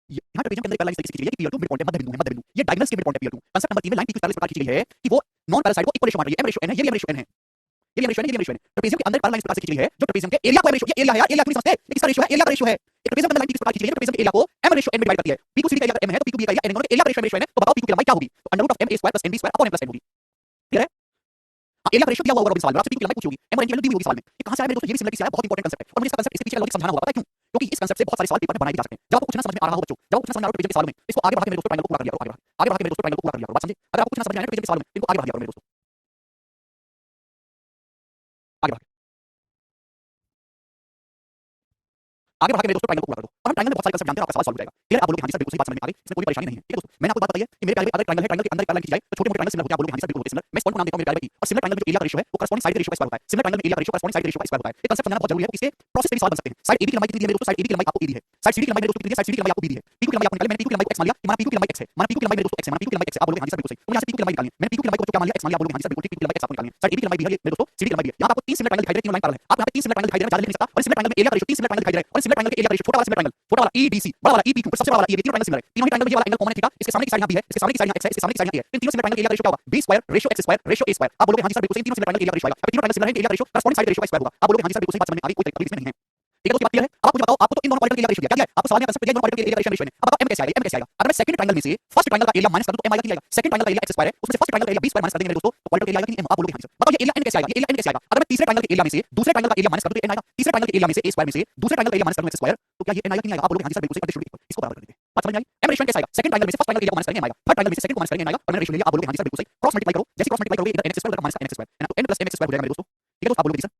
यहाँ ट्रेपेजियम के अंदर पहला किसी चीज है कि पीयर टू मिड पॉइंट है, मध्य बिंदु है, मध्य बिंदु। ये डायगोनल्स के मिड पॉइंट है पीयर टू। कांसेप्ट नंबर 3 में लाइन पी क्यू इस प्रकार की चीज है कि वो नॉन पैरासाइट को इक्वल रेशियो मान रही है, m रेशियो n है, ये भी m रेशियो n है, ये भी m रेशियो n है, ये भी m रेशियो n है। ट्रेपेजियम के अंदर पैरल लाइन इस प्रकार से खींची गई है जो ट्रेपेजियम के एरिया को m रेशियो, ये एरिया है यार, एरिया क्यों नहीं समझते, ये किसका रेशियो है, एरिया का रेशियो है। एक ट्रेपेजियम के अंदर लाइन पी इस प्रकार खींची गई है, ट्रेपेजियम के एरिया को m रेशियो n में डिवाइड करती है। p को cd का एरिया अगर m है तो p को b का एरिया n, दोनों के एरिया का रेशियो n है। तो बताओ p की लंबाई क्या होगी, तो under root of ma square plus nb square upon m plus n होगी। क्लियर है? हाँ एरिया का रेशियो दिया हुआ होगा इस सवाल में, आपसे p की लंबाई पूछी होगी, m और n की वैल्यू दी होगी सवाल में। ये कहां से आया मेरे दोस्तों, ये भी सिमिलरिटी से आया, बहुत इंपॉर्टेंट कंसेप्ट है। और मुझे इसका कंसेप्ट इसके पीछे का लॉजिक समझाना होगा, पता है क्यों? क्योंकि इस कंसेप्ट से बहुत सारे सवाल पेपर में बनाए भी जा सकते हैं। जब आपको कुछ ना समझ में आ रहा हो बच्चों, जब आपको कुछ ना समझ में आ रहा हो ट्रेपेजियम के सवाल में, इसको आगे बढ़ा के मेरे दोस्तों ट्रायंगल को पूरा कर लिया करो, आगे बढ़ा के मेरे दोस्तों ट्रायंगल को पूरा कर लिया करो, बात समझे? अगर आपको कुछ ना समझ में आए ट्रेपेजियम के सवाल में, इनको आगे बढ़ा दिया करो मेरे दोस्तों, आगे बढ़ा आगे बढ़ा के मेरे दोस्तों ट्रायंगल को पूरा कर दो। और हम ट्रायंगल में बहुत सारे कंसेप्ट जानते हैं, आपका सवाल सॉल्व हो जाएगा। क्लियर? आप बोलोगे हाँ जी सर बिल्कुल सही बात समझ में आ गई, इसमें कोई परेशानी नहीं है। ठीक है दोस्तों, मैंने आपको बात बताई है कि मेरे प्यारे में अगर ट्रायंगल है, ट्रायंगल के अंदर पैरेलल खींची जाए तो छोटे मोटे ट्रायंगल सिमिलर होते हैं, आप बोलोगे हाँ जी सर बिल्कुल होते हैं सिमिलर। मैं इस पॉइंट को नाम देता हूं मेरे प्यारे में, और सिमिलर ट्रायंगल में जो एरिया का रेशियो है वो करस्पॉन्डिंग साइड के रेशियो का स्क्वायर होता है। सिमिलर ट्रायंगल में एरिया का रेशियो करस्पॉन्डिंग साइड के रेशियो का स्क्वायर होता है। ये कंसेप्ट समझना बहुत जरूरी है, इसके प्रोसेस से भी सवाल बन सकते हैं। साइड एबी की लंबाई कितनी दी है मेरे दोस्तों, साइड एबी की लंबाई आपको एडी है, साइड सीडी की लंबाई मेरे दोस्तों कितनी है, साइड सीडी की लंबाई आपको बीडी है। पी की लंबाई आपको निकालनी, मैंने पी की लंबाई को x मान लिया, कि माना पी की लंबाई x है, माना पी की लंबाई मेरे दोस्तों x है, माना पी की लंबाई x है, आप बोलोगे हाँ जी सर बिल्कुल सही। तो यहाँ से पी की लंबाई निकालनी है, मैंने पी की लंबाई को क्या मान लिया, x मान लिया, आप बोलोगे हाँ जी सर बिल्कुल ठीक, पी की लंबाई x आपको निकालनी है। साइड एबी की लंबाई दी है मेरे दोस्तों, सीडी की लंबाई दी है। यहाँ आपको तीन सिमिलर ट्रायंगल दिखाई दे रहे हैं, तीनों लाइन पैरेलल है। आपको यहाँ पे तीन सिमिलर ट्रायंगल दिखाई दे रहे हैं, ज्यादा लिख नहीं सकता। और सिमिलर ट्रायंगल में एरिया का रेशियो तीन सिमिलर ट्रायंगल दिखाई दे रहे हैं, और सिमिलर ट्रायंगल के एरिया का रेशियो छोटा वाला सिमिलर ट्रायंगल, छोटा वाला EDC, बड़ा वाला EB2, सबसे बड़ा वाला EB, तीनों ट्रायंगल सिमिलर है। तीनों ही ट्रायंगल में ये वाला एंगल कॉमन है थीटा, इसके सामने की साइड यहाँ B है, इसके सामने की साइड यहाँ x है, इसके सामने की साइड यहाँ A है। इन तीनों सिमिलर ट्रायंगल के एरिया का रेशियो क्या होगा, b square ratio x square ratio a square. आप बोलोगे हाँ जी सर बिल्कुल सही, तीनों सिमिलर ट्रायंगल के एरिया का रेशियो आएगा। अब तीनों ट्रायंगल सिमिलर है, एरिया का रेशियो करस्पॉन्डिंग साइड रेशियो का स्क्वायर होगा। आप बोलोगे हाँ जी सर बिल्कुल सही, बात समझ में आ गई, कोई तकलीफ इसमें नहीं है। ठीक है दोस्तों, बात क्लियर है? अब आप मुझे बताओ, आपको तो इन दोनों क्वाड्रेंट के एरिया का रेशियो दिया, क्या दिया है? आपको सवाल में कंसेप्ट दिया, दोनों क्वाड्रेंट के एरिया का रेशियो है। अब बताओ m कैसे आएगा, m कैसे आएगा? अगर मैं सेकंड ट्रायंगल में से फर्स्ट ट्रायंगल का एरिया माइनस कर दूं तो m आएगा, कितना आएगा? सेकंड ट्रायंगल का एरिया x स्क्वायर है, उसमें से फर्स्ट ट्रायंगल का एरिया b स्क्वायर माइनस कर देंगे मेरे दोस्तों, तो क्वाड्रेंट का एरिया आएगा कि नहीं m? आप बोलोगे हाँ जी सर। बताओ ये एरिया n कैसे आएगा, ये एरिया n कैसे आएगा? अगर मैं तीसरे ट्रायंगल के एरिया में से दूसरे ट्रायंगल का एरिया माइनस कर दूं तो n आएगा। तीसरे ट्रायंगल के एरिया में से a स्क्वायर में से दूसरे ट्रायंगल का एरिया माइनस कर दूं x स्क्वायर, तो क्या ये n आएगा कि नहीं आएगा? आप बोलोगे हाँ जी सर बिल्कुल सही, इसको बराबर कर देते हैं। बात समझ में आई? m रेशियो कैसे आएगा? सेकंड ट्रायंगल में से फर्स्ट ट्रायंगल एरिया को माइनस करेंगे m आएगा, थर्ड ट्रायंगल में से सेकंड को माइनस करेंगे n आएगा, और मैंने रेशियो ले लिया, आप बोलोगे हाँ जी सर बिल्कुल सही। क्रॉस मल्टीप्लाई करो, जैसे क्रॉस मल्टीप्लाई करोगे इधर n x स्क्वायर उधर माइनस n x स्क्वायर है ना, तो n plus m x square हो जाएगा मेरे दोस्तों। ठीक है दोस्तों, आप बोलोगे सर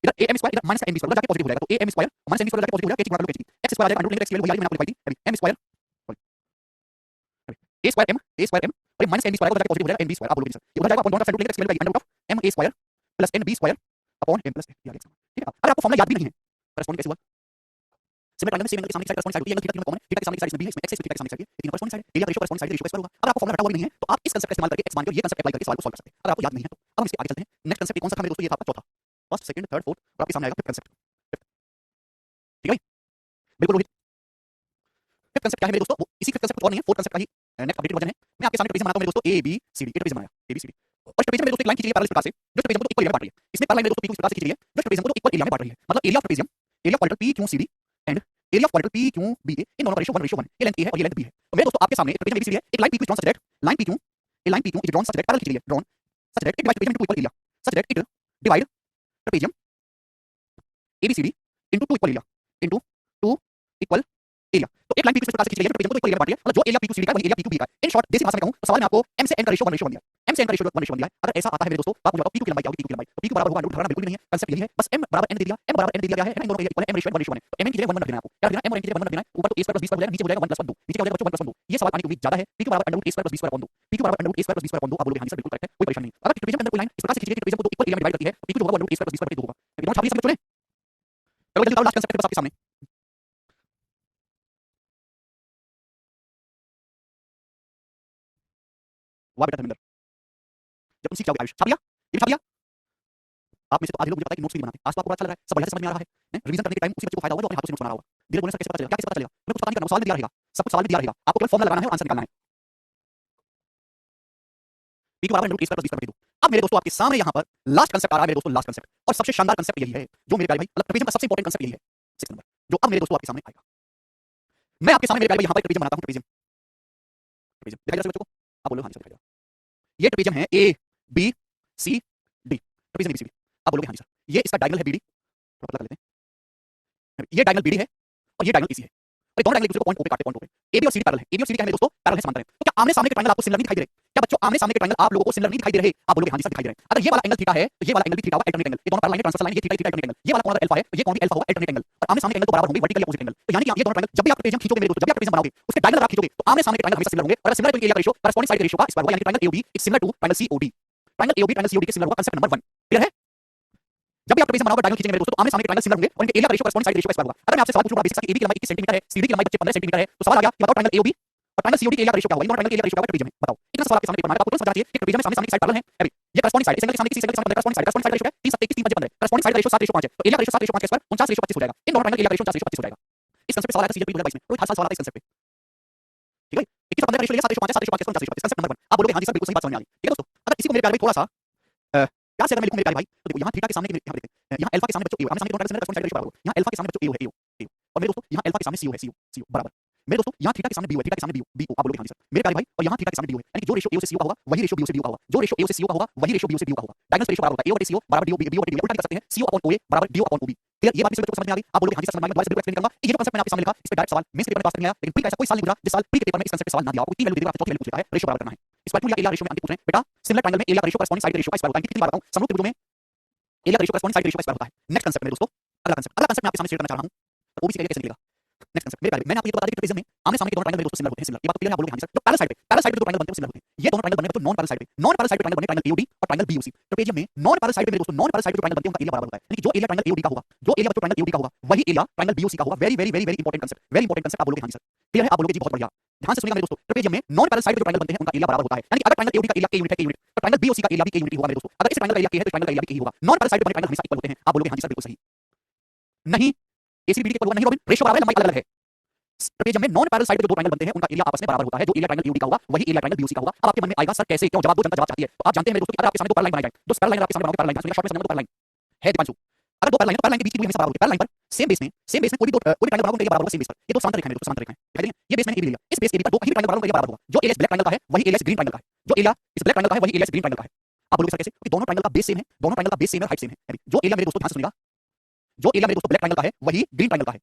इधर am स्क्वायर इधर माइनस m स्क्वायर उधर जाके पॉजिटिव हो जाएगा, तो am square minus m square जाके पॉजिटिव हो जाएगा, h गुणा कर लो h x स्क्वायर आ जाएगा अंडर रूट x की वैल्यू वही आ रही है, मैंने आपको दिखाई थी m square a square m और माइनस n b स्क्वायर को जाके पॉजिटिव हो जाएगा n b स्क्वायर। आप बोलोगे सर ये उधर जाएगा अपॉन दोनों साइड रूट x की value under root of m a square plus n b square upon m plus n। ठीक है, अगर आपको फॉर्मूला याद भी नहीं है, करस्पॉन्डिंग कैसे हुआ? सिमिलर ट्रायंगल सेम एंगल के सामने की साइड करस्पॉन्डिंग साइड होती है, एंगल थीटा तीनों कॉमन है, थीटा के सामने की साइड इसमें b है, इसमें x है, थीटा के सामने की साइड ये तीनों करस्पॉन्डिंग साइड है, area ratio corresponding side ratio का स्क्वायर होगा। अगर आपको फॉर्मूला रटा हुआ नहीं है तो आप इस कंसेप्ट का इस्तेमाल करके x मान के और ये कंसेप्ट अप्लाई करके सवाल को सॉल्व कर सकते हैं। अगर आपको याद नहीं है तो अब हम इसके आगे चलते हैं। नेक्स्ट कंसेप्ट कौन सा था मेरे दोस्तों, ये था आपका चौथा, फर्स्ट सेकंड थर्ड फोर्थ, और आपके सामने आएगा फिफ्थ कंसेप्ट। ठीक है भाई, बिल्कुल रोहित। फिफ्थ कंसेप्ट क्या है मेरे दोस्तों, वो इसी फिफ्थ कंसेप्ट और नहीं है, फोर्थ कंसेप्ट का ही नेक्स्ट अपडेटेड वर्जन है। मैं आपके सामने ट्रेपेजियम बनाता हूं मेरे दोस्तों, ए बी सी डी, ये ट्रेपेजियम बनाया ए बी सी डी। और ट्रेपेजियम मेरे दोस्तों एक लाइन खींची है पैरेलल इस प्रकार से, जो ट्रेपेजियम को इक्वल एरिया में बांट रही है। इसमें पैरेलल मेरे दोस्तों पी इस प्रकार से खींची गई है जो ट्रेपेजियम को इक्वल एरिया में बांट रही है। मतलब area of trapezium, area of quadrant P Q C D and area of quadrant P Q B A, इन दोनों का रेशियो 1:1, ये लेंथ ए है और ये लेंथ बी है। तो मेरे दोस्तों आपके सामने ट्रेपेजियम एबीसीडी है, एक line P Q is drawn such that line P Q, a line P Q is drawn such that parallel खींची गई है, drawn such that it divides trapezium into equal area, such that it divide trapezium ABCD into two equal area, into two equal area. तो एक line P Q इस प्रकार से खींची गई है जो ट्रेपेजियम को इक्वल एरिया में बांट रही है, मतलब जो area P Q C D का वही एरिया पी क्यू बी का है। इन शॉर्ट देसी भाषा में कहूं तो सवाल में आपको m से n का रेशियो 1:1 दिया है, m से n का रेशियो 1:1 दिया है। अगर ऐसा आता है मेरे दोस्तों तो आप मुझे बताओ p क्यू की लंबाई क्या होगी, p क्यू की लंबाई, तो p क्यू बराबर होगा अंडर रूट, धरना बिल्कुल भी नहीं है, कंसेप्ट यही है, बस m बराबर n दे दिया, m बराबर n दे दिया गया है ना, इन दोनों का इक्वल है, m रेशियो 1:1 है। तो m n की जगह 1 रख देना है आपको, क्या रख देना है, m और n की जगह 1 रख देना है, ऊपर तो a square plus b square हो जाएगा, नीचे हो जाएगा 1 + 1 2, नीचे क्या हो जाएगा बच्चों 1 + 1 2। ये सवाल आने की उम्मीद ज्यादा है, p क्यू बराबर under root a square plus b square upon 2, p Q बराबर under root a square plus b square upon 2। आप बोलोगे हाँ जी सर बिल्कुल करेक्ट है, कोई परेशानी नहीं। अगर ट्रेपेजियम के अंदर कोई लाइन इस प्रकार से खींची गई कि ट्रेपेजियम को इक्वल एरिया में डिवाइड करती है, तो p क्यू जो होगा under root a square plus b square होगा। दोनों छापिए समझ चले, चलो जल्दी बताओ लास्ट कंसेप्ट बस आपके सामने। वाह बेटा धर्मेंद्र, जब तुम सीख जाओगे आयुष, छाप लिया, ये भी छाप लिया। आप में से तो आधे लोग मुझे पता है कि नोट्स भी बनाते हैं, आज तो आपको अच्छा लग रहा है, सब बढ़िया से समझ में आ रहा है, रिवीजन करने के टाइम उसी बच्चे को फायदा होगा जो अपने हाथों से नोट्स बना रहा होगा। धीरे बोलने से कैसे पता चलेगा, क्या कैसे पता चलेगा, तुम्हें कुछ पता नहीं करना, सवाल में दिया रहेगा, सब कुछ सवाल में दिया रहेगा, आपको केवल फॉर्मूला लगाना है और आंसर निकालना है। p क्यू बराबर under root a square plus b square कर दो। अब मेरे दोस्तों आपके सामने यहाँ पर लास्ट कंसेप्ट आ रहा है मेरे दोस्तों, लास्ट कंसेप्ट, और सबसे शानदार कंसेप्ट यही है जो मेरे प्यारे भाई, मतलब ट्रेपेजियम का सबसे इंपॉर्टेंट कंसेप्ट यही है, 6 नंबर, जो अब मेरे दोस्तों आपके सामने आएगा। मैं आपके सामने मेरे प्यारे भाई यहाँ पर ट्रेपेजियम बनाता हूँ, ट्रेपेजियम, ट्रेपेजियम दिखाई दे रहा है बच्चों को, आप बोलो हाँ जी सर दिखाई दे रहा है। ये ट्रेपेजियम है a b c d, trapezium abcd, आप बोलोगे हाँ जी सर। ये इसका डायगोनल है bd, थोड़ा पता कर लेते हैं, ये डायगोनल bd है और ये डायगोनल pc है, और ये दोनों डायगोनल एक दूसरे को पॉइंट o पे काटते हैं, पॉइंट o पे। ab और cd पैरेलल है, ab और cd क्या है मेरे दोस्तों, पैरेलल है, समांतर है। तो क्या आमने सामने के ट्रायंगल आपको सिमिलर नहीं दिखाई दे रहे? क्या बच्चों आमने सामने के ट्रायंगल आप लोगों को सिमिलर नहीं दिखाई दे रहे? आप बोलोगे हां जी सर दिखाई दे रहे हैं। अगर ये वाला एंगल थीटा है तो ये वाला एंगल भी थीटा होगा, अल्टरनेट एंगल। ये दोनों पैरेलल लाइन ट्रांसवर्सल लाइन, ये थीटा थीटा अल्टरनेट एंगल। ये वाला कोण अल्फा है, ये कोण भी अल्फा होगा, अल्टरनेट एंगल। और आमने सामने के एंगल तो बराबर होंगे, वर्टिकल या अपोजिट एंगल। तो यानी कि ये दोनों ट्रायंगल जब भी आप ट्रेपेजियम खींचोगे मेरे दोस्तों, जब भी आप ट्रेपेजियम बनाओगे उसके डायगोनल आप खींचोगे तो आमने सामने के ट्रायंगल हमेशा सिमिलर होंगे। और अगर सिमिलर तो एरिया का रेशियो कॉरेस्पॉन्डिंग साइड के रेशियो का स्क्वायर होगा, यानी triangle AOB is similar to triangle COD। Triangle AOB triangle COD के सिमिलर होगा, कांसेप्ट नंबर 1 क्लियर है? जब भी आप ट्रेपेजियम बनाओगे डायगोनल खींचेंगे मेरे दोस्तों तो आमने सामने के ट्रायंगल सिमिलर होंगे और इनके एरिया का रेशियो कॉरेस्पॉन्डिंग साइड रेशियो का स्क्वायर होगा। अगर मैं आपसे सवाल पूछूं बड़ा बेसिक सा कि AB की लंबाई 21 सेंटीमीटर है, CD की लंबाई 15 सेंटीमीटर है, तो सवाल आ गया कि बताओ ट्रायंगल AOB और ट्रायंगल COD के एरिया का रेशियो क्या होगा? इन दोनों ट्रायंगल के एरिया का रेशियो क्या होगा ट्रेपेजियम में? बताओ। इतना सवाल आपके सामने पेपर में आएगा, आपको तुरंत समझना चाहिए कि ट्रेपेजियम में सामने सामने की साइड पैरेलल है। अभी ये कॉरेस्पॉन्डिंग साइड, इस एंगल के सामने किसी एंगल के सामने कॉरेस्पॉन्डिंग साइड का रेशियो है 30 21 3 5 15। कॉरेस्पॉन्डिंग साइड का रेशियो 7 रेशियो 5 है, तो एरिया का रेशियो 7 रेशियो 5 के स्क्वायर 49 रेशियो 25 हो जाएगा। इन दोनों ट्रायंगल के एरिया का रेशियो 49 रेशियो 25 हो जाएगा। इस कांसेप्ट पे सवाल आया था सीजीएल 2022 में, रोहित हर साल सवाल आता है इस कांसेप्ट पे। ठीक है? 21 और 15 का रेशियो लिया 7 रेशियो 5 है, 7 रेशियो 5 49 रेशियो 25। कांसेप्ट नंबर 1 आप बोलोगे हां जी सर बिल्कुल सही बात समझ में आ गई। ठीक है दोस्तों, अगर किसी को मेरे प्यारे भाई थोड़ा सा प्यार से अगर मैं लिखूं मेरे प्यारे भाई तो देखो यहाँ थीटा के सामने यहाँ देखते हैं, यहाँ अल्फा के सामने बच्चों ए, आमने सामने दोनों triangle similar corresponding side ratio बराबर होगा। यहाँ अल्फा के सामने बच्चों ए है, ए और मेरे दोस्तों यहाँ अल्फा के सामने CO है, CO बराबर। मेरे दोस्तों यहाँ थीटा के सामने BO है, थीटा के सामने BO आप बोलोगे हां जी सर मेरे प्यारे भाई। और यहाँ थीटा के सामने BO है, यानी कि जो रेशियो AO से CO का होगा वही रेशियो BO से BO का होगा, जो रेशियो AO से CO का होगा वही रेशियो BO से BO का होगा। डायगोनल रेशियो बराबर होगा AO CO बराबर DO BO DO, उल्टा भी कर सकते हैं CO/OA बराबर DO/OB। क्लियर? ये बात भी समझ में आ गई? आप बोलोगे हां जी सर समझ में आ गई, दोबारा से एक्सप्लेन करूंगा। ये जो कांसेप्ट मैंने आपके सामने लिखा इस पे डायरेक्ट सवाल मेंस के पेपर में पास करने आया, लेकिन प्री का ऐसा कोई साल नहीं गुजरा जिस साल प्री के पेपर में इस कांसेप्ट पे सवाल ना दिया हो। तीन वैल्यू देगा, चौथी वैल्यू पूछ लेता है, रेशियो बराबर करना है। स्क्वायर टू या एरिया रेशियो में अंकित पूछ रहे हैं बेटा, सिमिलर ट्रायंगल में एरिया का रेशियो कॉरेस्पॉन्डिंग साइड रेशियो का स्क्वायर होता है। कितनी बार बताऊं, समरूप त्रिभुजों में एरिया का रेशियो कॉरेस्पॉन्डिंग साइड रेशियो का स्क्वायर होता है। नेक्स्ट कांसेप्ट में दोस्तों, अगला कांसेप्ट मैं आपके सामने शेयर करना चाह रहा हूं, ओबीसी का एरिया कैसे निकलेगा। नेक्स्ट कांसेप्ट मेरे प्यारे, मैंने आपको ये तो बता दिया कि ट्रेपेजियम में आमने सामने के दोनों ट्रायंगल मेरे दोस्तों सिमिलर होते हैं, सिमिलर। ये बात क्लियर है? आप बोलोगे हां जी सर। तो पैरेलल साइड पे जो ट्रायंगल बनते हैं वो सिमिलर होते हैं। ये दोनों ट्रायंगल बनने तो नॉन पैरेलल साइड पे, नॉन पैरेलल साइड पे ट्रायंगल बने ट्रायंगल AOD और ट्रायंगल BOC। ट्रेपेजियम में नॉन पैरेलल साइड पे मेरे दोस्तों, नॉन पैरेलल साइड पे जो ट्रायंगल बनते हैं उनका एरिया बराबर होता है, यानी कि जो एरिया ट्रायंगल AOD का होगा, जो एरिया बच्चों ट्रायंगल AOD का होगा वही एरिया ट्रायंगल BOC का होगा। Very very very very important concept, very important concept. आप बोलोगे हां जी सर क्लियर है? आप बोलोगे जी बहुत बढ़िया। ध्यान से सुनिएगा मेरे दोस्तों, ट्रेपेजियम में नॉन पैरेलल साइड पे जो ट्रायंगल बनते हैं उनका एरिया बराबर होता है, यानी कि अगर ट्रायंगल AOD का एरिया K यूनिट है, K यूनिट, तो ट्रायंगल BOC का एरिया भी K यूनिट ही होगा मेरे दोस्तों। अगर इस ट्रायंगल का एरिया K है तो ट्रायंगल का एरिया भी K ही होगा। नॉन पैरेलल साइड पे बने ट्रायंगल हमेशा इक्वल होते हैं। आप बोलोगे हां जी सर बिल्कुल सही। नहीं ACD BD के इक्वल होगा नहीं रॉबिन, रेशियो बराबर है, लंबाई अलग अलग है। ट्रेपेजियम में नॉन पैरेलल साइड पे जो दो ट्रायंगल बनते हैं उनका एरिया आपस में बराबर होता है। जो एरिया ट्रायंगल AOD का होगा वही एरिया ट्रायंगल BOC का होगा। अब आपके मन में आएगा सर कैसे, क्यों? जवाब दो, जनता जवाब चाहती है। तो आप जानते हैं मेरे दोस्तों कि अगर आपके सामने दो पैरेलल लाइन बनाई जाए, दो पैरेलल लाइन आपके सामने बनाओगे, पैरेलल लाइन सुनिएगा, शॉर्ट में समझना, दो पैरेलल लाइन है दीपांशु। अगर दो पैरेलल लाइन के बीच की दूरी हमेशा बराबर होती है, पैरेलल लाइन पर सेम बेस में कोई भी ट्रायंगल बराबर होगा, एरिया बराबर होगा सेम बेस पर। ये दो समांतर रेखाएं मेरे दोस्तों, समांतर रेखाएं दिखाई देंगे। ये बेस मैंने AB लिया, इस बेस AB पर दो ही ट्रायंगल बराबर होगा, एरिया बराबर होगा। जो एरिया इस ब्लैक ट्रायंगल का है वही एरिया इस ग्रीन ट्रायंगल का है, जो एरिया इस ब्लैक ट्रायंगल का है वही एरिया इस ग्रीन ट्रायंगल का है। आप बोलोगे सर कैसे? क्योंकि दोनों ट्रायंगल का बेस सेम है, दोनों ट्रायंगल का बेस सेम है, हाइट सेम है। जो एरिया मेरे दोस्तों ध्यान से सुनिएगा, जो एरिया मेरे दोस्तों ब्लैक ट्रायंगल का है वही ग्रीन ट्रायंगल का है।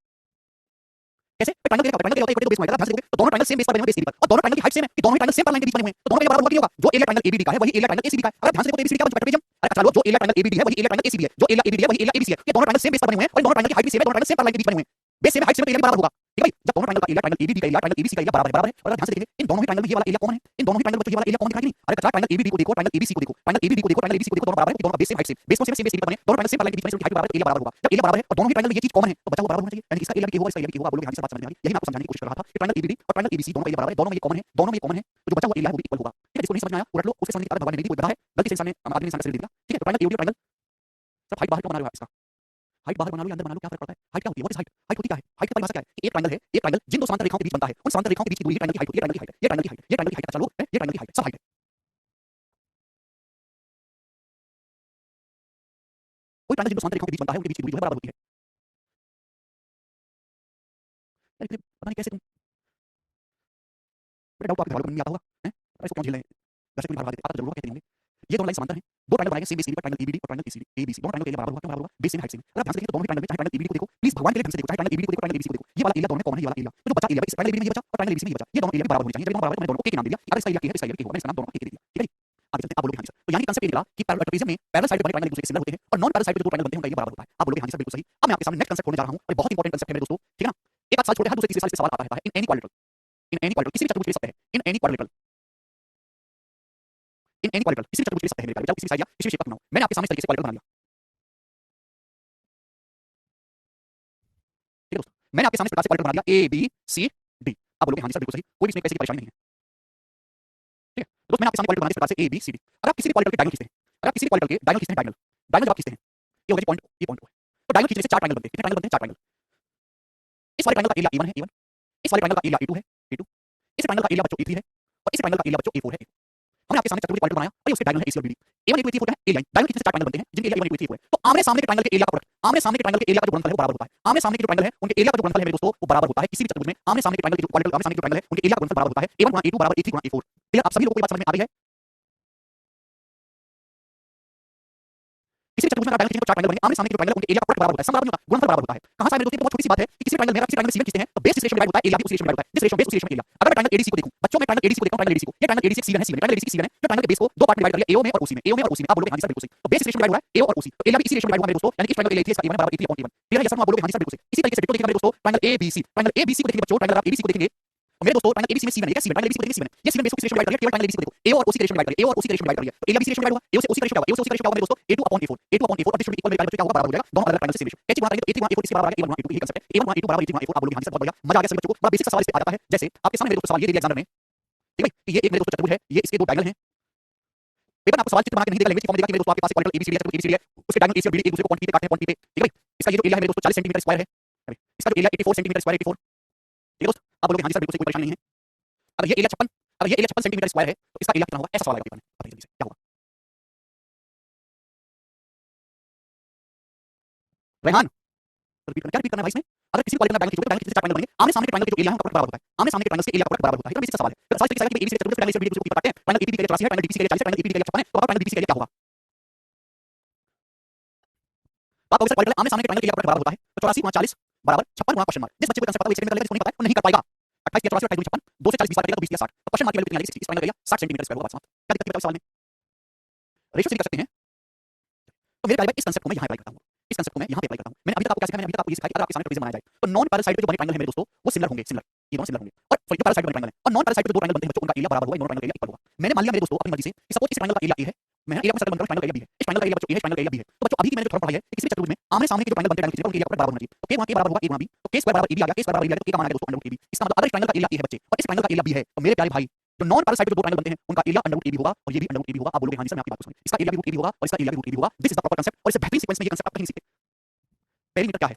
कैसे? ट्रायंगल एरिया होता है एक बेस में ध्यान से देखोगे तो दोनों ट्रायंगल सेम बेस पर बने हुए, बेस AB पर, और दोनों ट्रायंगल की हाइट सेम है कि दोनों ही ट्रायंगल सेम पैरेलल लाइन के बीच बने हुए हैं, तो दोनों का बराबर होगा कि नहीं होगा? जो एरिया ट्रायंगल ABD का है वही एरिया ट्रायंगल ACD का है। अगर ध्यान से देखो तो ABCD क्या बन चुका है ट्रेपेजियम। अरे चलो जो एरिया ट्रायंगल ABD है वही एरिया ट्रायंगल ACD है, जो एरिया ABD है वही एरिया ABC है। ये दोनों ट्रायंगल सेम बेस पर बने हुए हैं और दोनों ट्रायंगल की हाइट भी सेम है, दोनों ट्रायंगल सेम पैरेलल लाइन के बीच बने हुए हैं। बेस सेम हाइट सेम, तो एरिया भी बराबर होगा। ठीक है भाई, जब दोनों ट्रायंगल का एरिया ट्रायंगल ABD का एरिया ट्रायंगल ABC का एरिया बराबर है, और ध्यान से देखेंगे इन दोनों ही ट्रायंगल में ये वाला एरिया कॉमन है, इन दोनों ही ट्रायंगल बच्चों ये वाला एरिया कॉमन दिखाई नहीं। अरे कच्चा ट्रायंगल ABD को देखो, ट्रायंगल ABC को देखो, ट्रायंगल ABD को देखो, ट्रायंगल ABC को देखो, दोनों बराबर है, दोनों का base same height same, base same base बने, दोनों ट्रायंगल सेम पैरेलल लाइन के बीच में, हाइट बराबर है, एरिया बराबर होगा। जब एरिया बराबर है और दोनों ही ट्रायंगल में ये चीज कॉमन है तो बचा हुआ बराबर होना चाहिए, यानी इसका एरिया भी होगा, इसका एरिया भी होगा। आप बोलोगे हां जी सर बात समझ में आ गई। यही मैं आपको समझाने की कोशिश कर रहा था कि ट्रायंगल ABD और ट्रायंगल ABC दोनों का एरिया बराबर है, दोनों में ये कॉमन है, दोनों में ये कॉमन है, तो जो बचा हुआ एरिया है वो भी इक्वल होगा। ठीक है, जिसको नहीं समझ में आया उलट लो, उसके समझने की आदत भगवान ने नहीं दी, कोई गधा है, गलती से इंसान ने आदमी ने इंसान से दे दिया। ठीक है, ट्रायंगल ABD और ट्रायंगल सर हाइट बाहर क्यों बना लो इसका, हाइट बाहर बना लो या अंदर बना लो, क्या फर्क पड़ता है? हाइट क्या होती है? What is height? हाइट होती क्या है? हाइट की परिभाषा क्या है? एक ट्रायंगल है, एक ट्रायंगल जिन दो समांतर रेखाओं के बीच बनता है, उन समांतर रेखाओं के बीच की दूरी ही ट्रायंगल की हाइट होती है। ट्रायंगल की हाइट, ये ट्रायंगल की हाइट, ये ट्रायंगल की हाइट, चलो ये ट्रायंगल की हाइट, सब हाइट है। कोई ट्रायंगल जिन दो समांतर रेखाओं के बीच बनता है उनके बीच की दूरी जो है बराबर होती है। अरे पता नहीं कैसे तुम बड़े डाउट आपके सवालों को नहीं आता होगा, हैं? अरे इसको कौन झेल रहे हैं? दर्शक मुझे भगा देते, आप तो जरूर कहते होंगे। ये दोनों लाइन समांतर हैं, दो ट्रायंगल बनाएंगे सेम बेस पर, ट्रायंगल ABD और ट्रायंगल ACD, ABC दोनों ट्रायंगल का एरिया बराबर होगा, क्यों बराबर होगा? Base same height same. अगर ध्यान से देखें तो दोनों ही ट्रायंगल में, चाहे ट्रायंगल ABD को देखो, प्लीज भगवान के लिए ढंग से देखो, चाहे ट्रायंगल ABD को देखो, ट्रायंगल ABC को देखो, ये वाला एरिया दोनों में कॉमन है, ये वाला एरिया तो जो बचा एरिया इस ट्रायंगल ABD में ये बचा और ट्रायंगल ABC में ये बचा, ये दोनों एरिया बराबर होने चाहिए। जब दोनों बराबर है तो मैंने दोनों को K के नाम दे दिया, अगर इसका एरिया K है तो इसका एरिया K होगा, मैंने इसका नाम दोनों को K दे दिया। ठीक है, आगे चलते हैं। आप बोलोगे हां जी सर, तो यानी कांसेप्ट ये निकला कि ट्रेपेजियम में पैरेलल साइड बने ट्रायंगल एक दूसरे के सिमिलर होते हैं और नॉन पैरेलल साइड पे जो दो ट्रायंगल बनते हैं उनका एरिया बराबर होता है। आप बोलोगे हां जी सर बिल्कुल सही। अब मैं आपके सामने नेक्स्ट कांसेप्ट खोलने जा रहा हूं और बहुत इंपॉर्टेंट कांसेप्ट है मेरे दोस्तों, ठीक है ना? एक आध साल छोड़ के हर दूसरे तीसरे साल इस सवाल आता है, in any quadrilateral, in any quadrilateral किसी भी चतुर्भुज के लिए सत्य है, in any quadrilateral, in any quadrilateral किसी भी चतुर्भुज के लिए सत्य है मेरे प्यारे, किसी भी साइड या किसी भी शेप का बनाओ। मैंने आपके सामने इस तरीके से क्वाड्रिलेटरल बना लिया। ठीक है दोस्तों, मैंने आपके सामने इस प्रकार से क्वाड्रिलेटरल बना दिया A B C D। आप बोलोगे हां जी सर बिल्कुल सही, कोई भी इसमें कैसी परेशानी नहीं है। ठीक है दोस्तों, मैंने आपके सामने क्वाड्रिलेटरल बना दिया इस प्रकार से A B C D। अगर आप किसी भी क्वाड्रिलेटरल के डायगोनल खींचते हैं, अगर आप किसी भी क्वाड्रिलेटरल के डायगोनल खींचते हैं, डायगोनल डायगोनल जब आप खींचते हैं ये होगा पॉइंट, ये पॉइंट तो डायगोनल खींचने से चार ट्रायंगल बनते हैं। कितने ट्रायंगल बनते हैं? चार ट्रायंगल। इस वाले ट्रायंगल का एरिया A1 है, A1, इस वाले ट्रायंगल का एरिया A2 है, A2, इस ट्रायंगल का एरिया बच्चों A3 है और इस ट्रायंगल का एरिया बच्चों A4 है। हमने आपके सामने चतुर्भुज क्वाड्रिलेटरल बनाया और उसके डायगोनल है AC और BD। A1 A2 A3 A4 है, A लाइन डायगोनल खींचने से चार ट्रायंगल बनते हैं जिनके area A1 A2 A3 A4 है। तो आमने सामने के ट्रायंगल के एरिया का प्रोडक्ट, आमने सामने के ट्रायंगल के एरिया का जो गुणनफल है वो बराबर होता है। आमने सामने के जो ट्रायंगल है उनके एरिया का जो गुणनफल है मेरे दोस्तों वो बराबर होता है किसी भी चतुर्भुज में। आमने सामने के ट्रायंगल के जो क्वाड्रिलेटरल, आमने सामने के जो ट्रायंगल है उनके एरिया का गुणनफल बराबर होता है A1 गुणा A2 बराबर A3 गुणा A4। क्लियर? आप सभी लोगों को ये बात समझ में आ गई है? किसी चतुर्भुज में ट्रायंगल खींचेंगे तो 4 ट्रायंगल बनेंगे, आमने सामने के जो ट्रायंगल उनके एरिया का प्रोडक्ट बराबर होता है, सम बराबर गुणनफल बराबर होता है। कहां से आए मेरे दोस्तों, बहुत छोटी सी बात है कि किसी ट्रायंगल में किसी ट्रायंगल में सीवन खींचते हैं तो बेस इस रेशियो में डिवाइड होता है, एरिया भी उसी रेशियो में डिवाइड होता है, जिस रेशियो बेस उसी रेशियो में एरिया। अगर मैं ट्रायंगल एडीसी को देखूं, बच्चों में ट्रायंगल एडीसी को देखता हूं, ट्रायंगल एडीसी को, ये ट्रायंगल एडीसी सीवन है, सीवन ट्रायंगल एडीसी सीवन है, जो ट्रायंगल के बेस को दो पार्ट में डिवाइड कर दिया, एओ में और ओसी में, एओ में और ओसी में। आप बोलोगे हां जी सर बिल्कुल सही, तो बेस इस रेशियो में डिवाइड हुआ है, एओ और ओसी, तो एरिया भी इसी रेशियो में डिवाइड हुआ मेरे दोस्तों, यानी कि इस ट्रायंगल एरिया इसका बराबर a3 upon a1। क्लियर है, यस सर, आप बोलोगे हां जी सर बिल्कुल सही। इसी तरीके से डिटो देखिए मेरे दोस्तों, ट्रायंगल एबीसी, ट्रायंगल एबीसी को देखेंगे बच्चों, ट्रायंगल आप एबीसी को देखेंगे तो मेरे दोस्तों ट्रायंगल एबीसी में सीवन है, सीवन ट्रायंगल एबीसी को देखेंगे, सीवन है, ये सीवन बेस को किस रेशियो में डिवाइड कर दिया, केवल ट्रायंगल एबीसी को देखो, एओ और ओसी के रेशियो में डिवाइड कर दिया, एओ और ओसी के रेशियो में डिवाइड कर दिया, तो एरिया भी इसी रेशियो में डिवाइड हुआ, एओ से ओसी का रेशियो क्या होगा, एओ से ओसी का रेशियो क्या होगा मेरे दोस्तों, a2 upon a4, a2 upon a4, और दिस शुड बी इक्वल, मेरे प्यारे बच्चों क्या होगा, बराबर हो जाएगा, दोनों अलग ट्रायंगल से सेम रेशियो। कैसे गुणा करेंगे तो a3 गुणा a4 इसके बराबर आ गया a1 गुणा a2, यही कंसेप्ट है, a1 गुणा a2 बराबर a3 गुणा a4। आप बोलोगे हां जी सर बहुत बढ़िया, मजा आ गया सभी बच्चों को। बड़ा बेसिक सा सवाल इस पे आ जाता है, जैसे आपके सामने मेरे दोस्तों सवाल ये दिया एग्जामिनर ने, ठीक है, कि ये एक मेरे दोस्तों चतुर्भुज है, ये इसके दो ट्रायंगल हैं। पेपर में आपको सवाल चित्र बना के नहीं देगा, लैंग्वेज फॉर्म देगा कि मेरे दोस्तों आपके पास पॉइंटर एबीसीडी है, एबीसीडी है, उसके ट्रायंगल ए से बी एक दूसरे को पॉइंट पी पे काटते हैं, पॉइंट पी पे, ठीक है। इसका ये जो एरिया है मेरे दोस्तों 40 सेंटीमीटर स्क्वायर है, इसका जो एरिया 84 सेंटीमीटर स्क्वायर, 84, ठीक है दोस्त। आप बोलोगे हां जी सर बिल्कुल कोई परेशानी नहीं है। अगर ये एरिया 56 सेंटीमीटर स्क्वायर है तो इसका एरिया कितना होगा, ऐसा सवाल आएगा पेपर में, बताइए जल्दी से क्या होगा। रेहान रिपीट करना है भाई इसमें। अगर किसी कॉलेज में ट्रायंगल खींचोगे, ट्रायंगल किसी चार ट्रायंगल बनेंगे, आमने सामने के ट्रायंगल के जो एरिया है उनका बराबर होता है, आमने सामने के ट्रायंगल के एरिया का बराबर होता है, तो बेसिक सवाल है। तो सवाल तरीके से कि एबीसी के चतुर्भुज ट्रायंगल से बी दूसरे को काटते हैं, ट्रायंगल एबी के लिए 84 है, ट्रायंगल डीसी के लिए 40 है, ट्रायंगल एबी के लिए 56 है, तो ट्रायंगल डीसी के लिए क्या होगा। आप अगर सवाल आमने सामने के ट्रायंगल के एरिया का बराबर होता है, तो 84 गुणा 40 बराबर 56 गुणा क्वेश्चन मार्क। जिस बच्चे को आंसर पता है वो एक सेकंड में कर लेगा, जिसको नहीं पता है वो नहीं कर पाएगा। 28 के 84 28 56, 2 से 40 20 बार करेगा तो 20 या 60, तो क्वेश्चन मार्क की वैल्यू कितनी आ जाएगी, इस ट्रायंगल का एरिया 60 सेंटीमीटर स्क्वायर होगा, बात समाप्त। क्या दिक्कत है इस सवाल में, रेशियो से कर सकते हैं। तो मेरे प्यारे भाई इस कांसेप्ट को मैं यहां अप्लाई करता हूं, इस कांसेप्ट को मैं यहां पे अप्लाई करता हूं। मैंने अभी तक आपको क्या सिखाया, मैंने अभी तक आपको ये सिखाया कि अगर आपके सामने ट्रापेज़ियम बनाया जाए तो नॉन पैरेलल साइड पे जो बने ट्रायंगल है मेरे दोस्तों वो सिमिलर होंगे, सिमिलर, ये दोनों सिमिलर होंगे, और सॉरी जो पैरेलल साइड पे बने ट्रायंगल है और नॉन पैरेलल साइड पे जो दो ट्रायंगल बनते हैं बच्चों उनका एरिया बराबर होगा, इन दोनों ट्रायंगल का एरिया इक्वल होगा। मैंने मान लिया मेरे दोस्तों अपनी मर्जी से कि सपोज इस ट्रायंगल का एरिया ए है, मैं एरिया को सर्कल बना रहा हूं, ट्रायंगल का एरिया बी है, इस ट्रायंगल का एरिया बच्चों ए है, ट्रायंगल का एरिया बी है, तो बच्चों अभी की मैंने जो थ्योरम पढ़ा है किसी भी चतुर्भुज में आमने सामने के जो ट्रायंगल बनते हैं ट्रायंगल उनका एरिया बराबर होना चाहिए, तो के वहां के बराबर होगा ए गुणा बी, तो के स्क्वायर बराबर एबी आ गया, के स्क्वायर बराबर एबी आ गया, तो के का मान आ गया दोस्तों अंडर रूट एबी। इसका मतलब अगर इस ट्रायंगल का एरिया ए है बच्चे और इस ट्रायंगल का एरिया बी है तो मेरे प्यारे भाई जो नॉन पैरेलल साइड पे जो दो ट्रायंगल बनते हैं उनका एरिया अंडर रूट एबी होगा और ये भी अंडर रूट एबी होगा। आप बोलोगे हां जी सर मैं आपकी बात को समझ, इसका एरिया भी रूट एबी होगा और इसका एरिया भी रूट एबी होगा। This is the proper concept और इस बेहतरीन सीक्वेंस में ये कांसेप्ट आप कहीं नहीं सीखते। पेरीमीटर क्या है,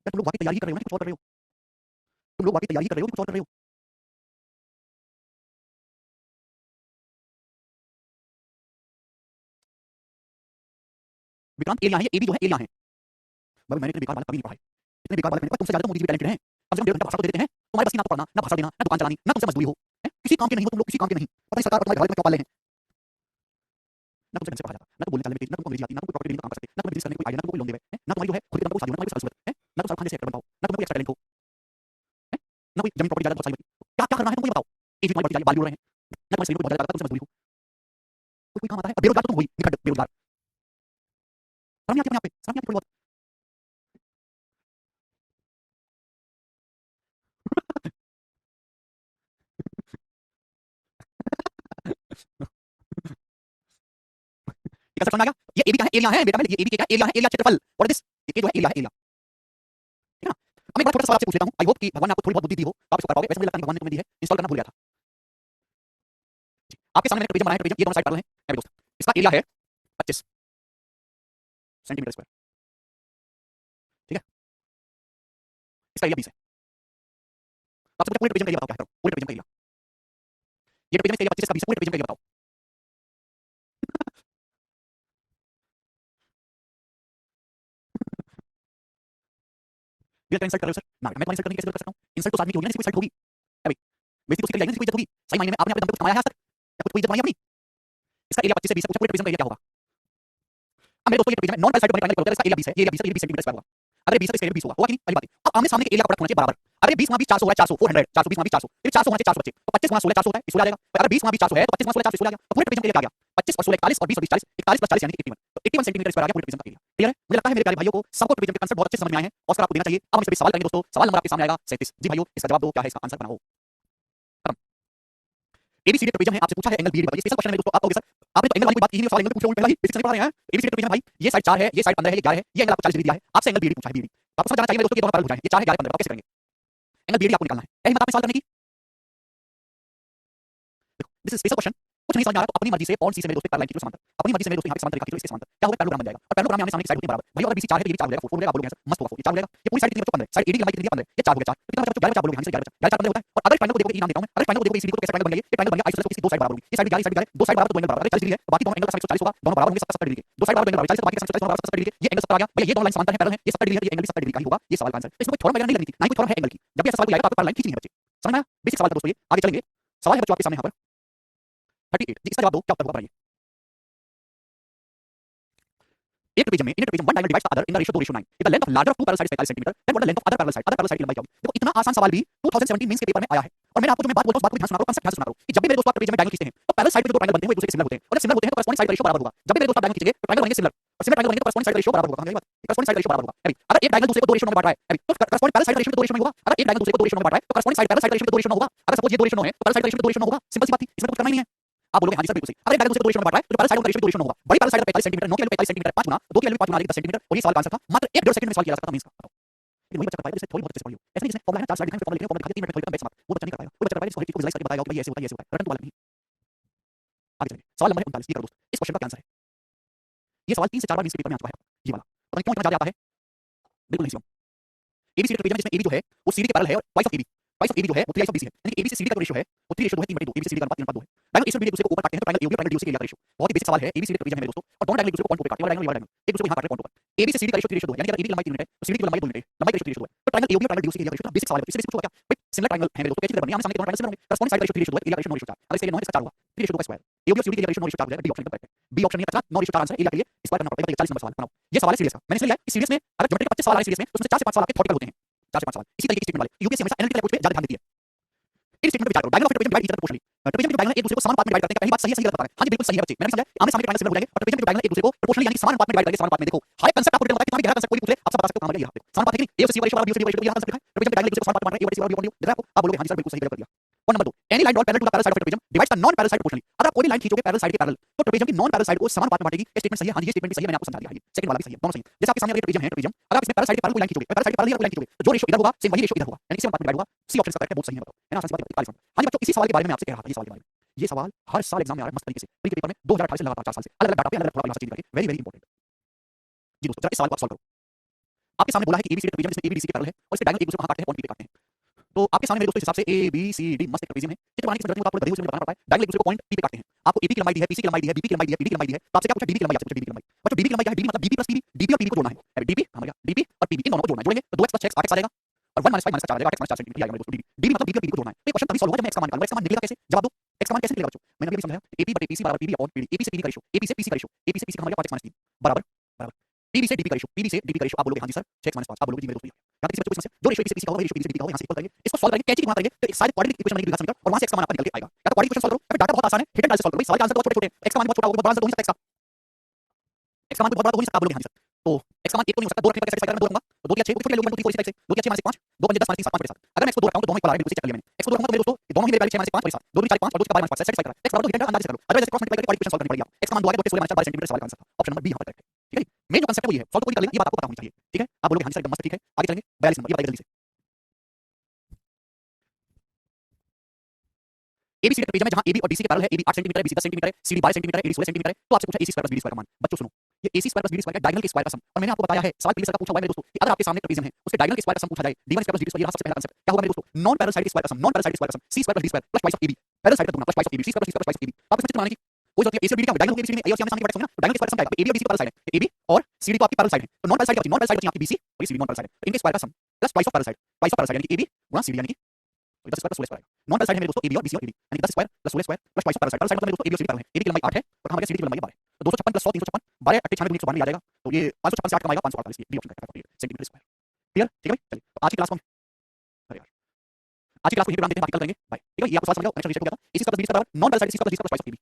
तुम लोग वाकई तैयारी कर रहे हो ना, कुछ और कर रहे हो, तुम लोग वाकई तैयारी कर रहे हो, कुछ और कर रहे हो। विक्रांत एरिया है, ये एबी जो है एरिया है। भाई मैंने इतने बेकार वाला कभी नहीं पढ़ा है, इतने बेकार वाला मैंने तुमसे ज्यादा तो मुझे भी टैलेंटेड है, कम से कम 1.5 घंटा भाषा तो देते हैं। तुम्हारे बस की ना तो पढ़ना, ना भाषा देना, ना दुकान चलानी, ना तुमसे मजदूरी हो, हैं? किसी काम के नहीं हो तुम लोग, किसी काम के नहीं। पता नहीं सरकार और तुम्हारे घर में क्यों पाले हैं। ना तुमसे ढंग से पढ़ा जाता, ना तो बोलने चालने में तेज, ना तुमको अंग्रेजी आती, ना तुमको प्रॉपर्टी डीलिंग का काम कर सकते, ना तुम्हें बिजनेस करने का कोई आइडिया, ना तुमको कोई लोन दे रहे हैं, ना तुम्हारी जो है खुद की तुमको शादी होना, ना कोई सूरत है, ना तुम शाहरुख खान जैसे एक्टर बन पाओ, ना तुम्हें कोई एक्स्ट्रा टैलेंट हो, हैं? ना कोई जमीन प्रॉपर्टी ज्यादा बहुत सारी बची। क्या क्या करना है तुमको ये बताओ। एज भी तुम्हारी बढ़ती जा रही है, बाल भी उड़ रहे हैं, ना तुम्हारे शरीर को बहुत ज्यादा लगता है, तुमसे मजदूरी हो, कोई काम आता है। बेरोजगार तो तुम हो ही, निखट बेरोजगार। शर्म नहीं आती अपने आप पे, शर्म नहीं आती थोड़ी बहुत। ये कैसे समझ आ गया, ये एबी क्या है, एरिया है बेटा, ये एबी क्या है, एरिया है, एरिया क्षेत्रफल, और दिस ये जो है एरिया है, एरिया, ठीक है ना। अब मैं एक बड़ा छोटा सवाल आपसे पूछ लेता हूं, आई होप कि भगवान ने आपको थोड़ी बहुत बुद्धि दी हो, तो आप इसको कर पाओगे। वैसे मुझे लगता है भगवान ने तुम्हें दी है, इंस्टॉल करना भूल गया था। आपके सामने मैंने ट्रेपेजियम बनाया है, ट्रेपेजियम ये दोनों साइड पैरेलल है मेरे दोस्त, इसका एरिया है 25 सेंटीमीटर स्क्वायर, ठीक है, इसका एरिया 20 है। तो आपसे पूरे ट्रेपेजियम का एरिया बताओ क्या है, पूरे ट्रेपेजियम का एरिया, ये ट्रेपेजियम का एरिया 25 इसका 20 है, पूरे ट्रेपेजियम का एरिया बताओ। ये इंसल्ट कर रहे हो सर ना, मैं तुम्हारी इंसल्ट करने की कैसे कर सकता हूं, इंसल्ट तो आदमी की होगी ना, जिसकी कोई साइड होगी। अरे बेइज्जती तो उसी की जाएगी ना, जिसकी कोई इज्जत होगी। सही मायने में आपने अपने दम पे कुछ कमाया है आज तक, या कुछ कोई इज्जत बनाई अपनी। इसका एरिया 25 से 20 है, पूरे ट्रेपेजियम का एरिया क्या होगा। अब मेरे दोस्तों ये ट्रेपेजियम है, नॉन पैरेलल साइड बने ट्रायंगल होता है, इसका एरिया 20 है, ये एरिया 20 है, 20 सेंटीमीटर स्क्वायर होगा। अगर 20 है तो इसका एरिया 20 होगा, होगा कि नहीं, पहली बात है। अब आमने सामने के एरिया का प्रोडक्ट होना चाहिए बराबर। अरे 20 गुणा 20 400 है, 400 400 420 गुणा 20 400, फिर 400 होना चाहिए 400 बच्चे, तो 25 गुणा 16 400 होता है, 16 आ जाएगा। अगर 20 गुणा 20 400 है तो 25 गुणा 16 400 आ गया, तो पूरे ट्रेपेजियम के लिए क्या आ गया, 25 और 16 41 और 20 और 20 40, 41 + 40 यानी कि 81, तो 81 सेंटीमीटर स्क्वायर आ गया पूरे ट्रेपेजियम का एरिया। क्लियर है, मुझे लगता है मेरे प्यारे भाइयों को सबको ट्रेपेजियम के कांसेप्ट बहुत अच्छे से समझ में आए हैं, ऑस्कर आपको देना चाहिए। अब हम इस पे सवाल करेंगे दोस्तों, सवाल नंबर आपके सामने आएगा 37। जी भाइयों इसका जवाब दो, क्या है इसका आंसर बनाओ। खत्म। एबीसीडी ट्रेपेजियम है, आपसे पूछा है एंगल बीडी बताइए, स्पेशल क्वेश्चन है दोस्तों। आप कहोगे सर आपने तो एंगल वाली बात की नहीं, सवाल एंगल पूछे उल्टा ही, बेसिक से नहीं पढ़ा रहे हैं। एबीसीडी ट्रेपेजियम भाई ये साइड 4 है, ये साइड 15 है, ये 11 है, ये एंगल आपको 40 डिग्री दिया है, आपसे एंगल बीडी पूछा है, बीडी तो आपको समझ जाना चाहिए मेरे दोस्तों कि दोनों पैरेलल हो जाएंगे, ये 4 है 11 15, आप कैसे करेंगे, एंगल बीडी आपको निकालना है। यही हिम्मत आपने सवाल करने की, दिस इज स्पेशल क्वेश्चन। कुछ नहीं समझ आ रहा तो अपनी मर्जी से पॉइंट सी से मेरे दोस्तों पैरेलल खींचो समांतर, अपनी मर्जी से मेरे दोस्तों यहां पे समांतर रेखा खींचो, इसके समांतर क्या होगा, पैरेललोग्राम बन जाएगा। और पैरेललोग्राम में आमने सामने की साइड होती है बराबर। भाई अगर बीसी 4 है तो ये भी 4 हो जाएगा, 4 हो जाएगा, आप बोलोगे सर मस्त होगा 4, ये 4 हो जाएगा। ये पूरी साइड कितनी बच्चों 15 है, साइड एडी की लंबाई कितनी है 15, ये 4 हो गया 4, कितना बच्चों 11 4 बोलोगे, हां से 11 4 15 होता है। और अगर ट्रायंगल को देखोगे, ये नाम देता हूं मैं, अगर ट्रायंगल को देखोगे, इसी को कैसे ट्रायंगल बन गया, ये ट्रायंगल बन गया आइसोसेलेस, इसकी दो साइड बराबर होगी, ये साइड 11 साइड 11 दो साइड बराबर तो दो एंगल बराबर, 40 डिग्री है, तो बाकी दोनों एंगल का साइड 140 होगा, दोनों बराबर होंगे 70 डिग्री के, दो साइड बराबर एंगल बराबर 40 तो बाकी का 140 बराबर 70 डिग्री के, ये एंगल 70 आ गया। भैया ये दोनों लाइन समांतर है, पैरेलल है, ये 70 डिग्री है, ये एंगल भी 70 डिग्री का ही होगा, ये सवाल का आंसर। इसमें कोई थ्योरम वगैरह नहीं लगनी थी, ना ही कोई थ्योरम है एंगल की। जब भी ऐसा सवाल आएगा तो आपको पैरेलल लाइन खींचनी है बच्चे, समझ में आया, बेसिक सवाल था दोस्तों ये। आगे चलेंगे, सवाल है बच्चों आपके सामने यहां पर 38 जी, इसका जवाब दो, क्या उत्तर होगा बताइए। एक ट्रेपेजियम में in trapezium one diagonal divides the other in the ratio 2:9. If the length of larger of two parallel sides is 45 centimetre, then what the length of other parallel side की लंबाई क्या होगी? देखो इतना आसान सवाल भी 2017 मेंस के पेपर में आया है. और मैंने आपको जो मैं बात बोलता हूं उस बात को ध्यान से सुना करो, कंसेप्ट ध्यान से सुना करो कि जब भी मेरे दोस्त आप ट्रेपेजियम में डायगोनल खींचते हैं तो पैरेलल साइड पे जो ट्रायंगल बनते हैं वो एक दूसरे के सिमिलर होते हैं, और जब सिमिलर होते हैं तो कॉरेस्पॉन्डिंग साइड का रेशियो बराबर होगा. जब भी मेरे दोस्त आप डायगोनल खींचेंगे तो ट्रायंगल बनेंगे सिमिलर, और सिमिलर ट्रायंगल बनेंगे तो कॉरेस्पॉन्डिंग साइड का रेशियो बराबर होगा. समझ गए बात? कॉरेस्पॉन्डिंग साइड का रेशियो बराबर होगा. अभी अगर एक डायगोनल दूसरे को दो रेशियो में बांट रहा है, तो कॉरेस्पॉन्डिंग पैरेलल साइड का रेशियो दो रेशियो में होगा. अगर एक डायगोनल दूसरे को दो रेशियो में बांट रहा है तो कॉरेस्पॉन्डिंग साइड पैरेलल साइड का रेशियो दो रेशियो में होगा. अगर सपोज ये दो रेशियो है तो पैरेलल साइड का रेशियो दो रेशियो में होगा. सिंपल सी बात थी, इसमें कुछ करना ही नहीं है. आप बोलोगे हां जी सर बिल्कुल सही. अगर एक डायगोनल दूसरे को दो रेशियो में बांट रहा है तो पैरेलल साइड का रेशियो दो रेशियो में होगा. बड़ी पैरेलल साइड 45 सेंटीमीटर, 9 की वैल्यू 45 सेंटीमीटर, 5 गुना 2 की वैल्यू 5 गुना 10 सेंटीमीटर, और ये सवाल का आंसर था मात्र 1.5 सेकंड में सॉल्व किया जा सकता था मींस का. लेकिन वही बच्चा कर पाएगा जिसने थोड़ी बहुत अच्छे से पढ़ी हो. ऐसे नहीं जिसने फॉर्मूला है 4 स्लाइड दिखाएंगे, फॉर्मूला लिखेंगे, फॉर्मूला दिखाएंगे 3 मिनट में थोड़ी कम बैच समाप्त. वो बच्चा नहीं कर पाएगा. वो बच्चा कर पाएगा जिसको हर चीज को विजुअलाइज करके बताएगा कि ये ऐसे होता है, ये ऐसे होता है. रटन तो वाला नहीं. आगे चलिए सवाल नंबर 39. ये करो दोस्त, इस क्वेश्चन का क्या आंसर है? ये सवाल 3 से 4 बार मींस के पेपर में आ चुका है. ये वाला पता नहीं क्यों इतना ज्यादा आता है. बिल्कुल नहीं. एबीसी ट्रेपेजियम जिसमें एबी जो है वो सीडी के पैरेलल है और twice of AB, twice of AB जो है वो 3 ऑफ बीसी है. यानी कि एबी से सीडी का जो रेशियो है वो 3:2 है, 3/2. एबी से सीडी का अनुपात 3/2 है. डायगोनल एसी और बीडी एक दूसरे को ऊपर काटते हैं तो ट्रायंगल एबी और ट्रायंगल डीओसी के एरिया का रेशियो. बहुत ही बेसिक सवाल है. एबी सीडी ट्रेपेजियम है मेरे दोस्तों, और दोनों डायगोनल एक दूसरे को पॉइंट पे काटते हैं. डायगोनल डायगोनल एक दूसरे को यहां काट रहे हैं पॉइंट पर. एबी से सीडी का रेशियो 3:2 है, यानी कि अगर एबी की लंबाई 3 मीटर है तो सीडी की लंबाई 2 मीटर है. लंबाई का रेशियो 3:2 है. तो ट्रायंगल एबी और ट्रायंगल डीओसी के एरिया का रेशियो. बेसिक सवाल है. इससे पूछो क्या भाई सिमिलर ट्रायंगल है मेरे दोस्तों, कैसे बननी है? आमने सामने दोनों ट्रायंगल सिमिलर होंगे. कॉरेस्पॉन्डिंग साइड का रेशियो 3:2 है, एरिया का रेशियो 9:4. अगर इसके लिए 9 है इसका 4 होगा 3:2 का स्क्वायर. एबी और सीडी के एरिया का रेशियो 9:4 हो जाएगा. डी ऑप्शन करेक्ट है. बी ऑप्शन नहीं है. 9:4 आंसर एरिया के लिए स्क्वायर करना पड़ेगा. 40 नंबर सवाल बनाओ. ये सवाल है सीरीज का. मैंने इसलिए लिया कि सीरीज में अगर ज्योमेट्री का 25 सवाल आए सीरीज में तो उसमें 4 से 5 सवाल आपके थ्योरेटिकल होते हैं. 4 से 5 सवाल इसी तरीके के स्टेटमेंट वाले. यूपीएससी हमेशा एनालिटिकल अप्रोच पे ज्यादा ध्यान देती है. इन स्टेटमेंट पे विचार करो. Diagonal of trapezium divide each other proportionally. Trapezium के डायगोनल एक दूसरे को समान अनुपात में डिवाइड करते हैं. पहली बात सही है, सही गलत पता है. हां जी बिल्कुल सही है बच्चे, मैंने समझा. आमने सामने ट्रायंगल सिमिलर हो जाएंगे और ट्रेपेजियम के डायगोनल एक दूसरे को प्रोपोर्शनली यानी समान अनुपात में डिवाइड करेंगे. समान अनुपात में देखो हाई कंसेप्ट आपको डिटेल बताया. कितना भी गहरा कंसेप्ट कोई पूछ ले आप सब बता सकते हो. काम है ये. समान अनुपात है कि नहीं? ए से सी का रेशियो बराबर बी से डी का रेशियो. यहां कंसेप्ट है. ट्रेपेजियम के डायगोनल एक दूसरे को समान अनुपात में बांट रहे हैं. ए से सी बराबर बी से डी देखा आप बोलोगे हां जी सर बिल्कुल सही कर दिया. Point number 2, any line drawn parallel to the parallel side of trapezium divides the non parallel side proportionally. अगर आप कोई भी लाइन खींचोगे पैरेलल साइड के पैरेलल तो ट्रेपेजियम की नॉन पैरेलल साइड को समान अनुपात में बांटेगी. ये स्टेटमेंट सही है. हां जी ये स्टेटमेंट भी सही है, मैंने आपको समझा दिया. ये सेकंड वाला भी सही है. दोनों सही है. जैसे आपके सामने ये ट्रेपेजियम है. ट्रेपेजियम अगर आप इसमें पैरेलल साइड के पैरेलल कोई लाइन खींचोगे, पैरेलल साइड के पैरेलल कोई लाइन खींचोगे तो जो रेशियो इधर होगा सेम वही रेशियो इधर होगा, यानी सेम अनुपात में डिवाइड होगा. सी ऑप्शन इसका करेक्ट है. बहुत सही है. बताओ है ना. आसान सी बात है. 41 नंबर. हां जी बच्चों इसी सवाल के बारे में मैं आपसे कह रहा था. ये सवाल के बारे में. ये सवाल हर साल एग्जाम में आ रहा है मस्त तरीके से. प्री के पेपर में 2018 से लगातार 4 साल से अलग-अलग डाटा पे अलग-अलग थोड़ा चेंज करके वेरी वेरी इंपॉर्टेंट. जी दोस्तों जरा इस सवाल को आप सॉल्व करो. आपके सामने बोला है कि एबीसी ट्रेपेजियम जिसमें एबीडीसी के पैरेलल है और इसके डायगोनल एक दूसरे को कहां काटते हैं? पॉइंट पी पे काटते हैं. तो आपके सामने मेरे दोस्तों इस हिसाब से ए बी सी डी मस्त ट्रेपेजियम है. चित्र बनाने की जरूरत नहीं, आपको गधे से बताना पड़ता है. डायगोनल एक दूसरे को पॉइंट पी पे काटते हैं. आपको एबी की लंबाई दी है, पीसी की लंबाई दी है, बीपी की लंबाई दी है, पीडी की लंबाई दी है. तो आपसे क्या पूछा? डीबी की लंबाई. आपसे पूछा डीबी की लंबाई. बच्चों डीबी की लंबाई क्या है? डीबी मतलब बीपी प्लस पीबी. डीबी और पीबी को जोड़ना है. डीबी हमारा डीबी और पीबी इन दोनों को जोड़ना है. जोड़ेंगे तो 2x + 6 8x आ जाएगा और 1 - 5 - 4 आ जाएगा. 8x - 4 सेंटीमीटर आएगा मेरे दोस्तों. डीबी डीबी मतलब बीपी और पीबी को जोड़ना है. तो ये क्वेश्चन तभी सॉल्व होगा जब मैं x का मान निकालूंगा. x का मान निकलेगा कैसे? जवाब दो. x का मान कैसे निकलेगा बच्चों? मैंने अभी समझाया. एपी बटे पीसी बराबर पीबी अपॉन पीडी. एपी से पीडी का रेशियो, एपी से पीसी का रेशियो, एपी से पीसी का हमारा 5x - 3 बराबर बराबर पीबी से डीबी का रेशियो, पीबी से डीबी का रेशियो. आप बोलोगे हां जी सर 6x - 5. आप बोलोगे जी मेरे दोस्तों यहाँ किसी बच्चे को समस्या जो रेशियो एपी से पीसी का होगा वही रेशियो पीसी से डीबी का होगा. यहाँ से इक्वल करेंगे. इसको सॉल्व करेंगे. कैची की गुणा करेंगे तो एक साइड क्वाड्रेटिक इक्वेशन बनेगी द्विघात समीकरण और वहां से x का मान आपका निकल के आएगा. या तो क्वाड्रेटिक इक्वेशन सॉल्व करो या फिर डाटा बहुत आसान है हिडन डाटा से सॉल्व करो. भाई सवाल के आंसर बहुत छोटे-छोटे हैं. x का मान बहुत छोटा होगा, बड़ा आंसर तो हो नहीं सकता. x का मान बहुत बड़ा तो हो नहीं सकता. आप बोलोगे हां जी सर. तो x का मान 1 तो नहीं हो सकता. 2 रखने पर कैसे सेटिस्फाई करें? 2 रखूंगा तो 2 या 6 को छोटे ले लूंगा. 2 3 4 6 2 या 6 - 5 2 5 10 - 3 7 5 5 अगर मैं x को 2 रखता हूं तो दोनों इक्वल आ रहे हैं. बिल्कुल चेक कर लिया मैंने. x को 2 रखूंगा तो मेरे दोस्तों दोनों ही मेरे वैल्यू 6 - 5 5 2 4 5 और 2 के 12 - 5 सेटिस्फाई कर रहा है. x बराबर तो हिडन अंदाज से कर लो. अदरवाइज क्रॉस मल्टीप्लाई करके क्वाड्रेटिक इक्वेशन सॉल्व करनी पड़ेगी. x का मान 2 आ गया तो 16 - 12 सेंटीमीटर सवाल का आंसर था. ऑप्शन नंबर बी यहां पर करेक्ट है. ठीक है. मेन जो कांसेप्ट है वो ये है. सॉल्व तो कोई कर लेना, ये बात आपको पता होनी चाहिए. ठीक है. आप बोलोगे हां जी सर एकदम मस्त ठीक है. आगे चलेंगे. 42 नंबर. ये बताइए जल्दी से. एबीसी ट्रेपेजियम में जहां एबी और डीसी के पैरेलल है. एबी 8 सेंटीमीटर है, बीसी 10 सेंटीमीटर है, सीडी 12 सेंटीमीटर है, एडी 16 सेंटीमीटर है. तो आपसे पूछा AC square plus BD square का मान. बच्चों सुनो ये AC square plus BD square का डायगोनल के स्क्वायर का सम. और मैंने आपको बताया है सवाल प्रीवियस का पूछा हुआ है मेरे दोस्तों कि अगर आपके सामने ट्रेपेजियम है उसके डायगोनल के स्क्वायर का सम पूछा जाए d1 square plus d2 square. यहां सबसे पहला कांसेप्ट क्या होगा मेरे दोस्तों? नॉन पैरेलल साइड के स्क्वायर का सम. नॉन पैरेलल साइड के स्क्वायर का sum c square plus d square plus twice of AB. Parallel side का दुगना plus twice of AB. c square plus d square plus twice of AB. आप इसमें चित्र बनाने की कोई जरूरत नहीं है. एसी और बीडी क्या होगा? डायगोनल के बीच में ए और सी आमने सामने डिवाइड होंगे ना. तो डायगोनल के स्क्वायर का सम क्या आएगा? एबी और डीसी के पैरेलल साइड है. एबी और सीडी तो आपकी पैरेलल साइड है. तो नॉन पैरेलल साइड क्या बची? नॉन पैरेलल साइड बची आपकी बीसी और ये सीडी नॉन पैरेलल साइड है. तो इनके स्क्वायर का sum plus twice of parallel side. Twice of parallel side यानी कि एबी गुणा सीडी यानी कि 10 square plus 16 square. Non parallel side है मेरे दोस्तों एबी और बीसी और एडी यानी कि 10 square plus 16 square plus twice of parallel side. Parallel side मतलब मेरे दोस्तों एबी और सीडी पैरेलल है. एबी की लंबाई 8 है और कहां आ गया? सीडी की लंबाई 12 है. तो 256 प्लस 100 356 12 8 96 192 आ जाएगा. तो ये 556 से 8 कम आएगा 548. डी ऑप्शन करेक्ट है. Centimetre square. क्लियर? ठीक है भाई. चलिए तो आज की क्लास को अरे यार आज की क्लास को यहीं पे विराम देते हैं. बाकी कल करेंगे. बाय. ठीक है. ये आपको सवाल समझ गया. नेक्स्ट विषय को क्या था? AC square plus BD square बराबर non parallel side C square plus D square plus twice of AB.